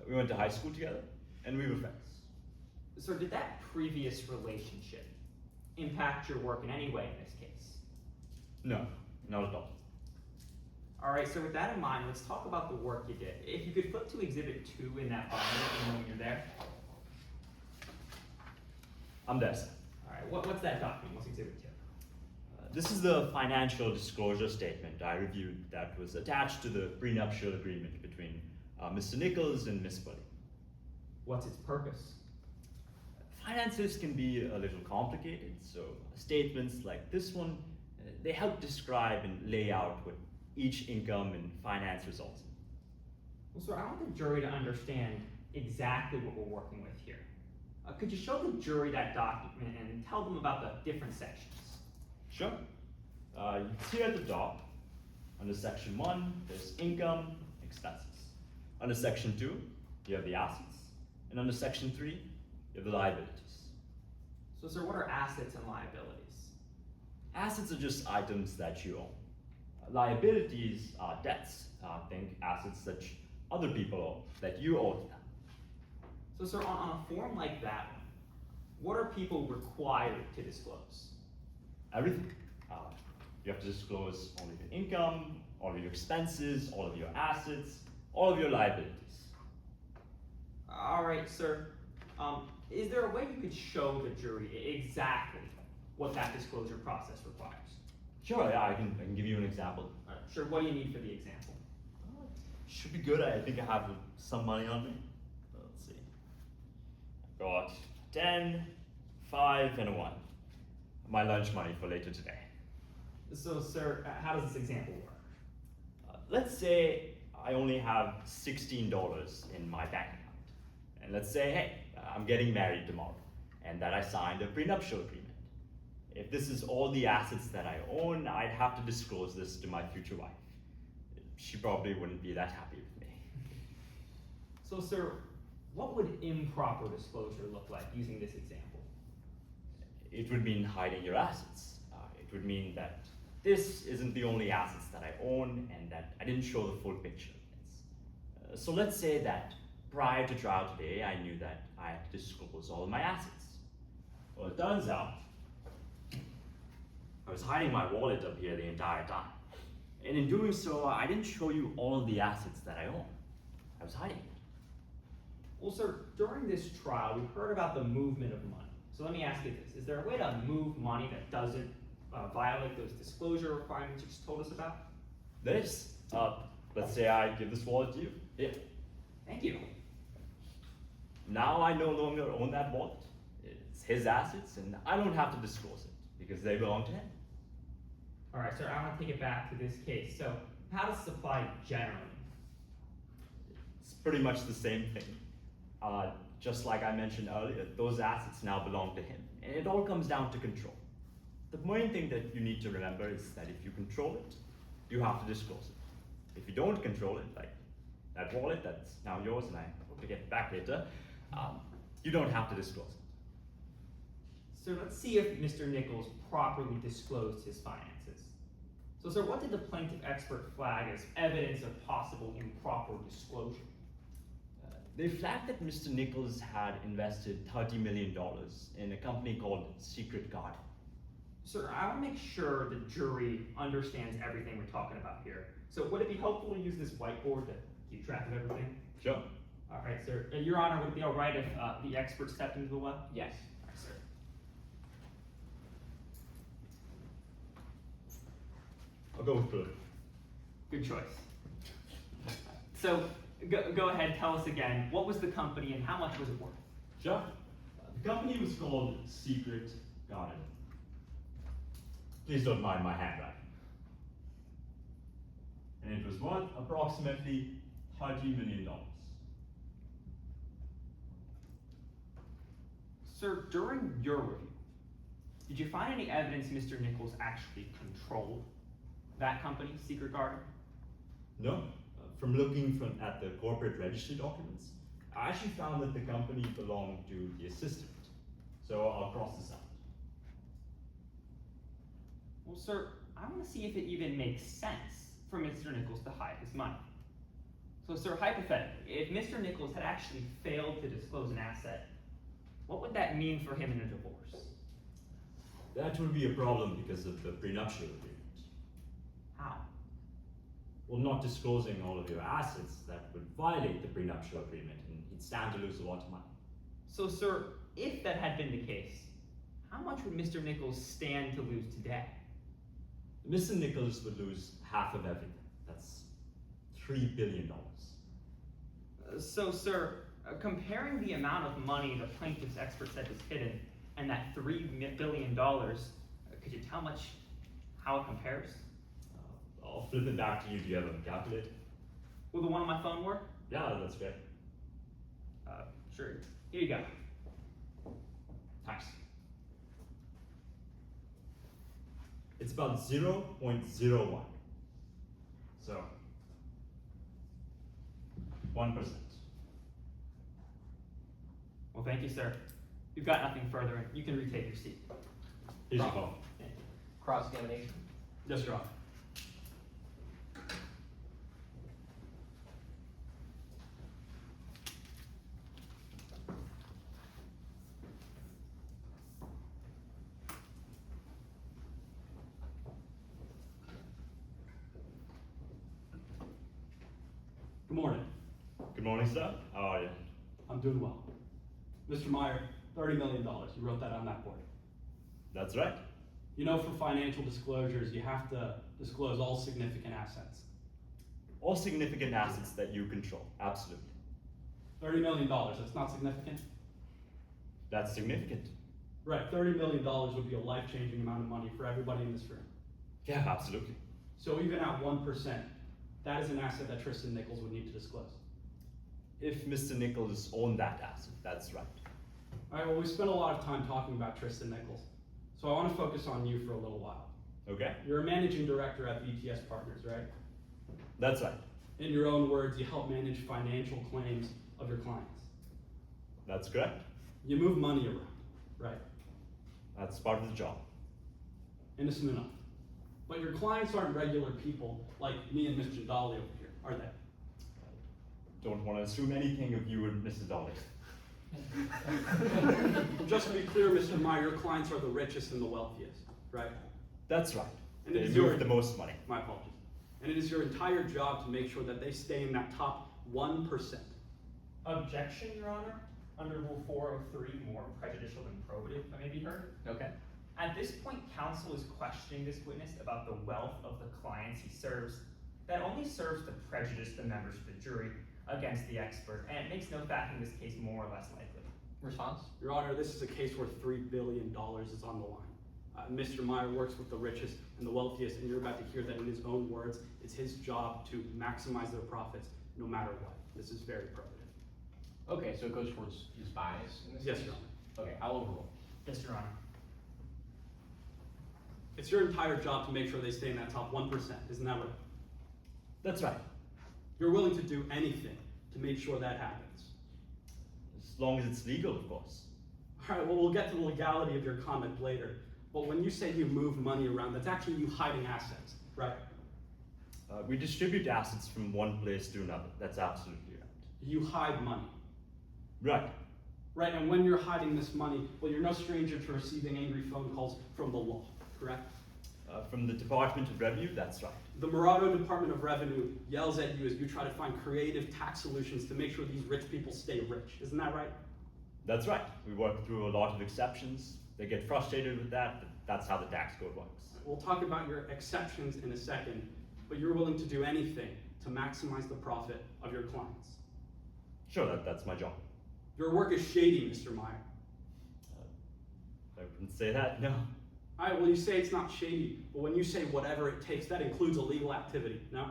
Speaker 14: We went to high school together, and we were friends.
Speaker 13: Sir, did that previous relationship impact your work in any way in this case?
Speaker 14: No, not at all.
Speaker 13: All right, so with that in mind, let's talk about the work you did. If you could flip to Exhibit 2 in that binder when you're there.
Speaker 14: I'm there, sir.
Speaker 13: All right, what's that document? What's Exhibit 2?
Speaker 14: This is the financial disclosure statement I reviewed that was attached to the prenuptial agreement between Mr. Nichols and Miss Bully.
Speaker 13: What's its purpose?
Speaker 14: Finances can be a little complicated, so statements like this one, they help describe and lay out what each income and finance results in.
Speaker 13: Well, sir, I want the jury to understand exactly what we're working with here. Could you show the jury that document and tell them about the different sections?
Speaker 14: Sure. You can see at the top, under section 1, there's income, expenses. Under section 2, you have the assets. And under section 3, you have the liabilities.
Speaker 13: So, sir, what are assets and liabilities?
Speaker 14: Assets are just items that you own. Liabilities are debts. Think assets that other people owe, that you owe to them.
Speaker 13: So, sir, on a form like that one, what are people required to disclose?
Speaker 14: Everything. You have to disclose all of your income, all of your expenses, all of your assets, all of your liabilities.
Speaker 13: All right, sir. Is there a way you could show the jury exactly what that disclosure process requires?
Speaker 14: Sure, yeah, I can give you an example.
Speaker 13: Sure, what do you need for the example?
Speaker 14: Should be good. I think I have some money on me. Let's see. I've got 10, 5, and a 1. My lunch money for later today.
Speaker 13: So, sir, how does this example work?
Speaker 14: Let's say I only have $16 in my bank account. And let's say, hey, I'm getting married tomorrow. and that I signed a prenuptial agreement. If this is all the assets that I own, I'd have to disclose this to my future wife. She probably wouldn't be that happy with me.
Speaker 13: So, sir, what would improper disclosure look like using this example?
Speaker 14: It would mean hiding your assets. It would mean that this isn't the only assets that I own and that I didn't show the full picture of this. So let's say that prior to trial today, I knew that I had to disclose all of my assets. Well, it turns out I was hiding my wallet up here the entire time. And in doing so, I didn't show you all of the assets that I own. I was hiding it.
Speaker 13: Well, sir, during this trial, we heard about the movement of money. So let me ask you this. Is there a way to move money that doesn't violate those disclosure requirements you just told us about?
Speaker 14: This, let's say I give this wallet to you. Here.
Speaker 13: Thank you.
Speaker 14: Now I no longer own that wallet. It's his assets, and I don't have to disclose it because they belong to him.
Speaker 13: All right, sir, I want to take it back to this case. So how does this apply generally?
Speaker 14: It's pretty much the same thing. Just like I mentioned earlier, those assets now belong to him. And it all comes down to control. The main thing that you need to remember is that if you control it, you have to disclose it. If you don't control it, like that wallet that's now yours, and I hope to get it back later, you don't have to disclose it.
Speaker 13: So let's see if Mr. Nichols properly disclosed his finances. So, sir, what did the plaintiff expert flag as evidence of possible improper disclosure?
Speaker 14: They flagged that Mr. Nichols had invested $30 million in a company called Secret Garden.
Speaker 13: Sir, I want to make sure the jury understands everything we're talking about here. So would it be helpful to use this whiteboard to keep track of everything?
Speaker 14: Sure.
Speaker 13: All right, sir. Your Honor, would it be all right if the expert stepped into the well?
Speaker 2: Yes.
Speaker 13: All right, sir.
Speaker 14: I'll go with Dhruv.
Speaker 13: Good choice. So go ahead, tell us again, what was the company and how much was it worth?
Speaker 14: Sure. The company was called Secret Garden. Please don't mind my handwriting. And it was worth approximately $30 million.
Speaker 13: Sir, during your review, did you find any evidence Mr. Nichols actually controlled that company, Secret Garden?
Speaker 14: No. From looking at the corporate registry documents, I actually found that the company belonged to the assistant. So I'll cross this out.
Speaker 13: Well, sir, I want to see if it even makes sense for Mr. Nichols to hide his money. So, sir, hypothetically, if Mr. Nichols had actually failed to disclose an asset, what would that mean for him in a divorce?
Speaker 14: That would be a problem because of the prenuptial agreement.
Speaker 13: How?
Speaker 14: Well, not disclosing all of your assets, that would violate the prenuptial agreement, and he'd stand to lose a lot of money.
Speaker 13: So, sir, if that had been the case, how much would Mr. Nichols stand to lose today?
Speaker 14: Mr. Nichols would lose half of everything. That's $3 billion.
Speaker 13: So, sir, comparing the amount of money the plaintiff's expert said was hidden and that $3 billion, could you tell how it compares?
Speaker 14: I'll flip it back to you. Do you have a calculator?
Speaker 13: Will the one on my phone work?
Speaker 14: Yeah, that's great.
Speaker 13: Sure. Here you go.
Speaker 14: Thanks. It's about 0.01. So, 1%.
Speaker 13: Well, thank you, sir. You've got nothing further, and you can retake your seat.
Speaker 14: Here's your phone.
Speaker 2: Cross-examination.
Speaker 5: Yes, Your Honor. Good morning.
Speaker 14: Good morning, sir. How are you?
Speaker 5: I'm doing well. Mr. Meyer, $30 million. You wrote that on that board.
Speaker 14: That's right.
Speaker 5: You know, for financial disclosures, you have to disclose all significant assets.
Speaker 14: All significant assets that you control. Absolutely.
Speaker 5: $30 million, that's not significant?
Speaker 14: That's significant.
Speaker 5: Right, $30 million would be a life-changing amount of money for everybody in this room.
Speaker 14: Yeah, absolutely.
Speaker 5: So even at 1%, that is an asset that Tristan Nichols would need to disclose.
Speaker 14: If Mr. Nichols owned that asset, that's right.
Speaker 5: All right, well, we spent a lot of time talking about Tristan Nichols, so I want to focus on you for a little while.
Speaker 14: Okay?
Speaker 5: You're a managing director at VTS Partners, right?
Speaker 14: That's right.
Speaker 5: In your own words, you help manage financial claims of your clients.
Speaker 14: That's correct.
Speaker 5: You move money around, right?
Speaker 14: That's part of the job.
Speaker 5: Innocent enough. But your clients aren't regular people like me and Mr. Dolly over here, are they?
Speaker 14: Don't want to assume anything of you and Mrs. Dolly.
Speaker 5: Just to be clear, Mr. Meyer, your clients are the richest and the wealthiest, right?
Speaker 14: That's right.
Speaker 5: And it
Speaker 14: They
Speaker 5: is
Speaker 14: move
Speaker 5: your-
Speaker 14: the most money.
Speaker 5: My apologies. And it is your entire job to make sure that they stay in that top 1%.
Speaker 6: Objection, Your Honor. Under Rule 403, more prejudicial than probative, that may be heard.
Speaker 2: Okay.
Speaker 6: At this point, counsel is questioning this witness about the wealth of the clients he serves. That only serves to prejudice the members of the jury against the expert, and it makes no fact in this case more or less likely.
Speaker 2: Response?
Speaker 5: Your Honor, this is a case where $3 billion is on the line. Mr. Meyer works with the richest and the wealthiest, and you're about to hear that in his own words, it's his job to maximize their profits no matter what. This is very probative.
Speaker 2: Okay, so it goes towards his bias in this
Speaker 5: Yes,
Speaker 2: case?
Speaker 5: Your Honor.
Speaker 2: Okay, I'll overrule.
Speaker 6: Yes, Your Honor.
Speaker 5: It's your entire job to make sure they stay in that top 1%, isn't that right?
Speaker 14: That's right.
Speaker 5: You're willing to do anything to make sure that happens.
Speaker 14: As long as it's legal, of course.
Speaker 5: All right, well, we'll get to the legality of your conduct later. But when you say you move money around, that's actually you hiding assets, right?
Speaker 14: We distribute assets from one place to another. That's absolutely right.
Speaker 5: You hide money.
Speaker 14: Right.
Speaker 5: Right, and when you're hiding this money, well, you're no stranger to receiving angry phone calls from the law, correct?
Speaker 14: From the Department of Revenue, that's right.
Speaker 5: The Morado Department of Revenue yells at you as you try to find creative tax solutions to make sure these rich people stay rich. Isn't that right?
Speaker 14: That's right. We work through a lot of exceptions. They get frustrated with that, but that's how the tax code works.
Speaker 5: We'll talk about your exceptions in a second, but you're willing to do anything to maximize the profit of your clients.
Speaker 14: Sure, that's my job.
Speaker 5: Your work is shady, Mr. Meyer.
Speaker 14: I wouldn't say that, no.
Speaker 5: All right, well, you say it's not shady, but when you say whatever it takes, that includes illegal activity, no?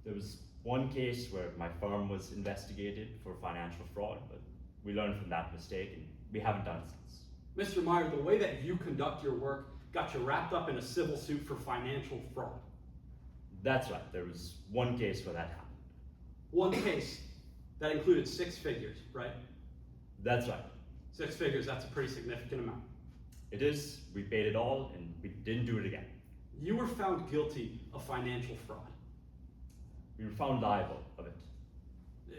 Speaker 14: There was one case where my firm was investigated for financial fraud, but we learned from that mistake and we haven't done it since.
Speaker 5: Mr. Meyer, the way that you conduct your work got you wrapped up in a civil suit for financial fraud.
Speaker 14: That's right. There was one case where that happened.
Speaker 5: One case that included 6 figures, right?
Speaker 14: That's right.
Speaker 5: 6 figures, that's a pretty significant amount.
Speaker 14: It is. We paid it all and we didn't do it again.
Speaker 5: You were found guilty of financial fraud.
Speaker 14: We were found liable of it.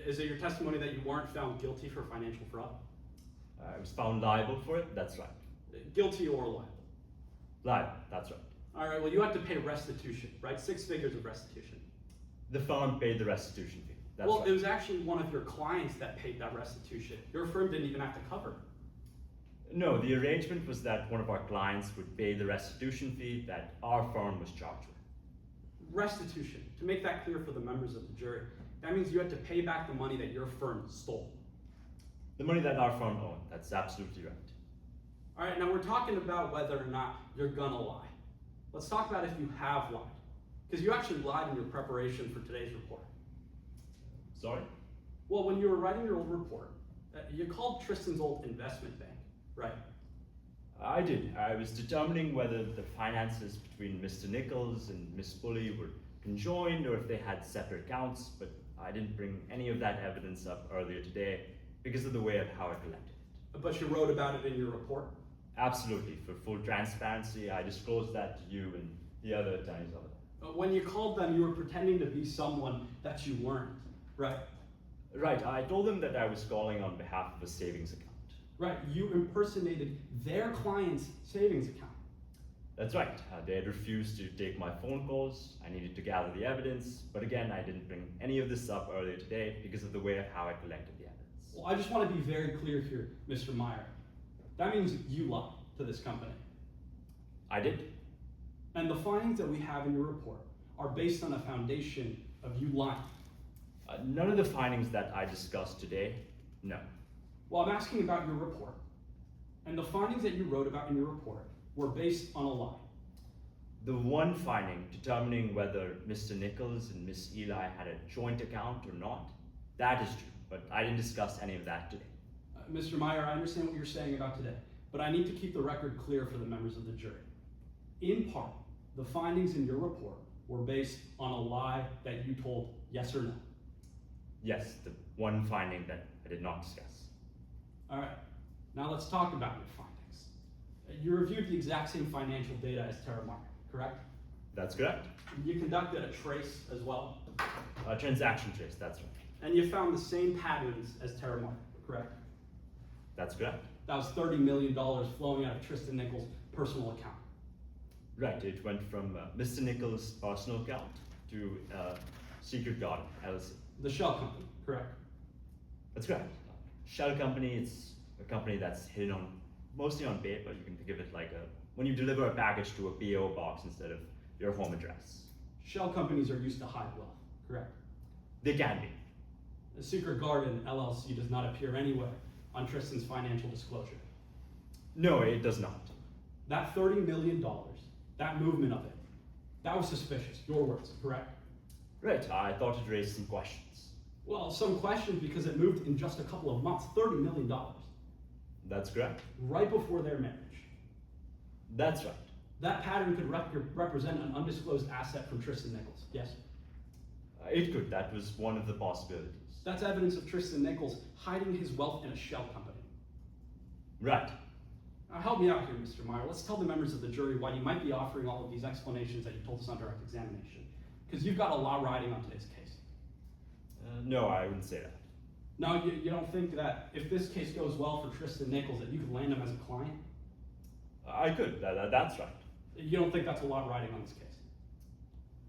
Speaker 5: Is it your testimony that you weren't found guilty for financial fraud?
Speaker 14: I was found liable for it. That's right.
Speaker 5: Guilty or liable?
Speaker 14: Liable. That's right.
Speaker 5: All right, well, you had to pay restitution, right? 6 figures of restitution.
Speaker 14: The firm paid the restitution fee. That's
Speaker 5: Well,
Speaker 14: right.
Speaker 5: it was actually one of your clients that paid that restitution. Your firm didn't even have to cover it.
Speaker 14: No, the arrangement was that one of our clients would pay the restitution fee that our firm was charged with.
Speaker 5: Restitution, to make that clear for the members of the jury, that means you had to pay back the money that your firm stole.
Speaker 14: The money that our firm owned. That's absolutely right.
Speaker 5: All right, now we're talking about whether or not you're gonna lie. Let's talk about if you have lied. Because you actually lied in your preparation for today's report.
Speaker 14: Sorry?
Speaker 5: Well, when you were writing your old report, you called Tristan's old investment bank, right?
Speaker 14: I did. I was determining whether the finances between Mr. Nichols and Miss Bully were conjoined or if they had separate accounts, but I didn't bring any of that evidence up earlier today because of the way of how I collected it.
Speaker 5: But you wrote about it in your report?
Speaker 14: Absolutely. For full transparency, I disclosed that to you and the other attorneys over there.
Speaker 5: When you called them, you were pretending to be someone that you weren't, right?
Speaker 14: Right. I told them that I was calling on behalf of a savings account.
Speaker 5: Right, you impersonated their client's savings account.
Speaker 14: That's right. They had refused to take my phone calls. I needed to gather the evidence, but again, I didn't bring any of this up earlier today because of the way of how I collected the evidence.
Speaker 5: Well, I just want to be very clear here, Mr. Meyer. That means you lied to this company.
Speaker 14: I did.
Speaker 5: And the findings that we have in your report are based on a foundation of you lying.
Speaker 14: None of the findings that I discussed today, no.
Speaker 5: Well, I'm asking about your report. And the findings that you wrote about in your report were based on a lie.
Speaker 14: The one finding determining whether Mr. Nichols and Miss Eli had a joint account or not, that is true, but I didn't discuss any of that today.
Speaker 5: Mr. Meyer, I understand what you're saying about today, but I need to keep the record clear for the members of the jury. In part, the findings in your report were based on a lie that you told, yes or no?
Speaker 14: Yes, the one finding that I did not discuss.
Speaker 5: All right, now let's talk about your findings. You reviewed the exact same financial data as Terramar, correct?
Speaker 14: That's correct.
Speaker 5: You conducted a trace as well,
Speaker 14: Transaction trace, that's right.
Speaker 5: and you found the same patterns as Terramar, correct?
Speaker 14: That's correct.
Speaker 5: That was $30 million flowing out of Tristan Nichols' personal account.
Speaker 14: Right, it went from Mr. Nichols' personal account to Secret Garden, LLC.
Speaker 5: The shell company, correct?
Speaker 14: That's correct. Shell company, it's a company that's hidden on, mostly on paper. You can think of it like when you deliver a package to a PO box instead of your home address.
Speaker 5: Shell companies are used to hide wealth, correct?
Speaker 14: They can be.
Speaker 5: The Secret Garden LLC does not appear anywhere on Tristan's financial disclosure.
Speaker 14: No, it does not.
Speaker 5: That $30 million, that movement of it, that was suspicious, your words, correct?
Speaker 14: Right, I thought it raised some questions.
Speaker 5: Well, some questions because it moved in just a couple of months, $30 million,
Speaker 14: That's correct.
Speaker 5: right before their marriage.
Speaker 14: That's right.
Speaker 5: That pattern could represent an undisclosed asset from Tristan Nichols, yes?
Speaker 14: It could. That was one of the possibilities.
Speaker 5: That's evidence of Tristan Nichols hiding his wealth in a shell company.
Speaker 14: Right.
Speaker 5: Now help me out here, Mr. Meyer. Let's tell the members of the jury why you might be offering all of these explanations that you told us on direct examination. Because you've got a lot riding on today's case.
Speaker 14: No, I wouldn't say that.
Speaker 5: Now, you don't think that if this case goes well for Tristan Nichols that you could land him as a client?
Speaker 14: I could. That's right.
Speaker 5: You don't think that's a lot riding on this case?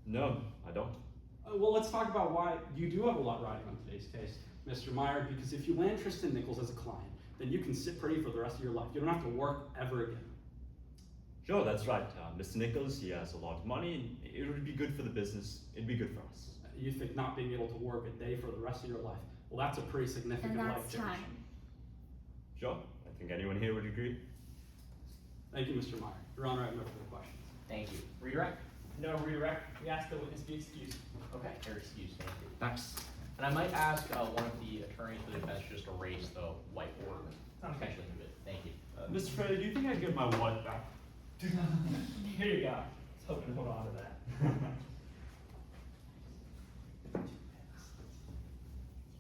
Speaker 14: No, I don't.
Speaker 5: Well, let's talk about why you do have a lot riding on today's case, Mr. Meyer, because if you land Tristan Nichols as a client, then you can sit pretty for the rest of your life. You don't have to work ever again.
Speaker 14: Sure, that's right. Mr. Nichols, he has a lot of money, and it would be good for the business. It'd be good for us.
Speaker 5: You think not being able to work a day for the rest of your life, well, that's a pretty significant
Speaker 1: And
Speaker 5: life
Speaker 1: that's
Speaker 5: change.
Speaker 1: time.
Speaker 14: Sure, I think anyone here would agree.
Speaker 5: Thank you, Mr. Meyer. Your Honor, I have no further questions.
Speaker 2: Thank you. Redirect?
Speaker 6: No redirect, we ask the witness be excused.
Speaker 2: Okay, you're excused, thank you.
Speaker 10: Thanks.
Speaker 2: And I might ask one of the attorneys for the defense just to erase the whiteboard,
Speaker 6: Sounds good.
Speaker 2: potentially move it. Thank you.
Speaker 6: Mr. Fraley, do you think I can get my wallet back? Here you go. I was hoping to hold on to that.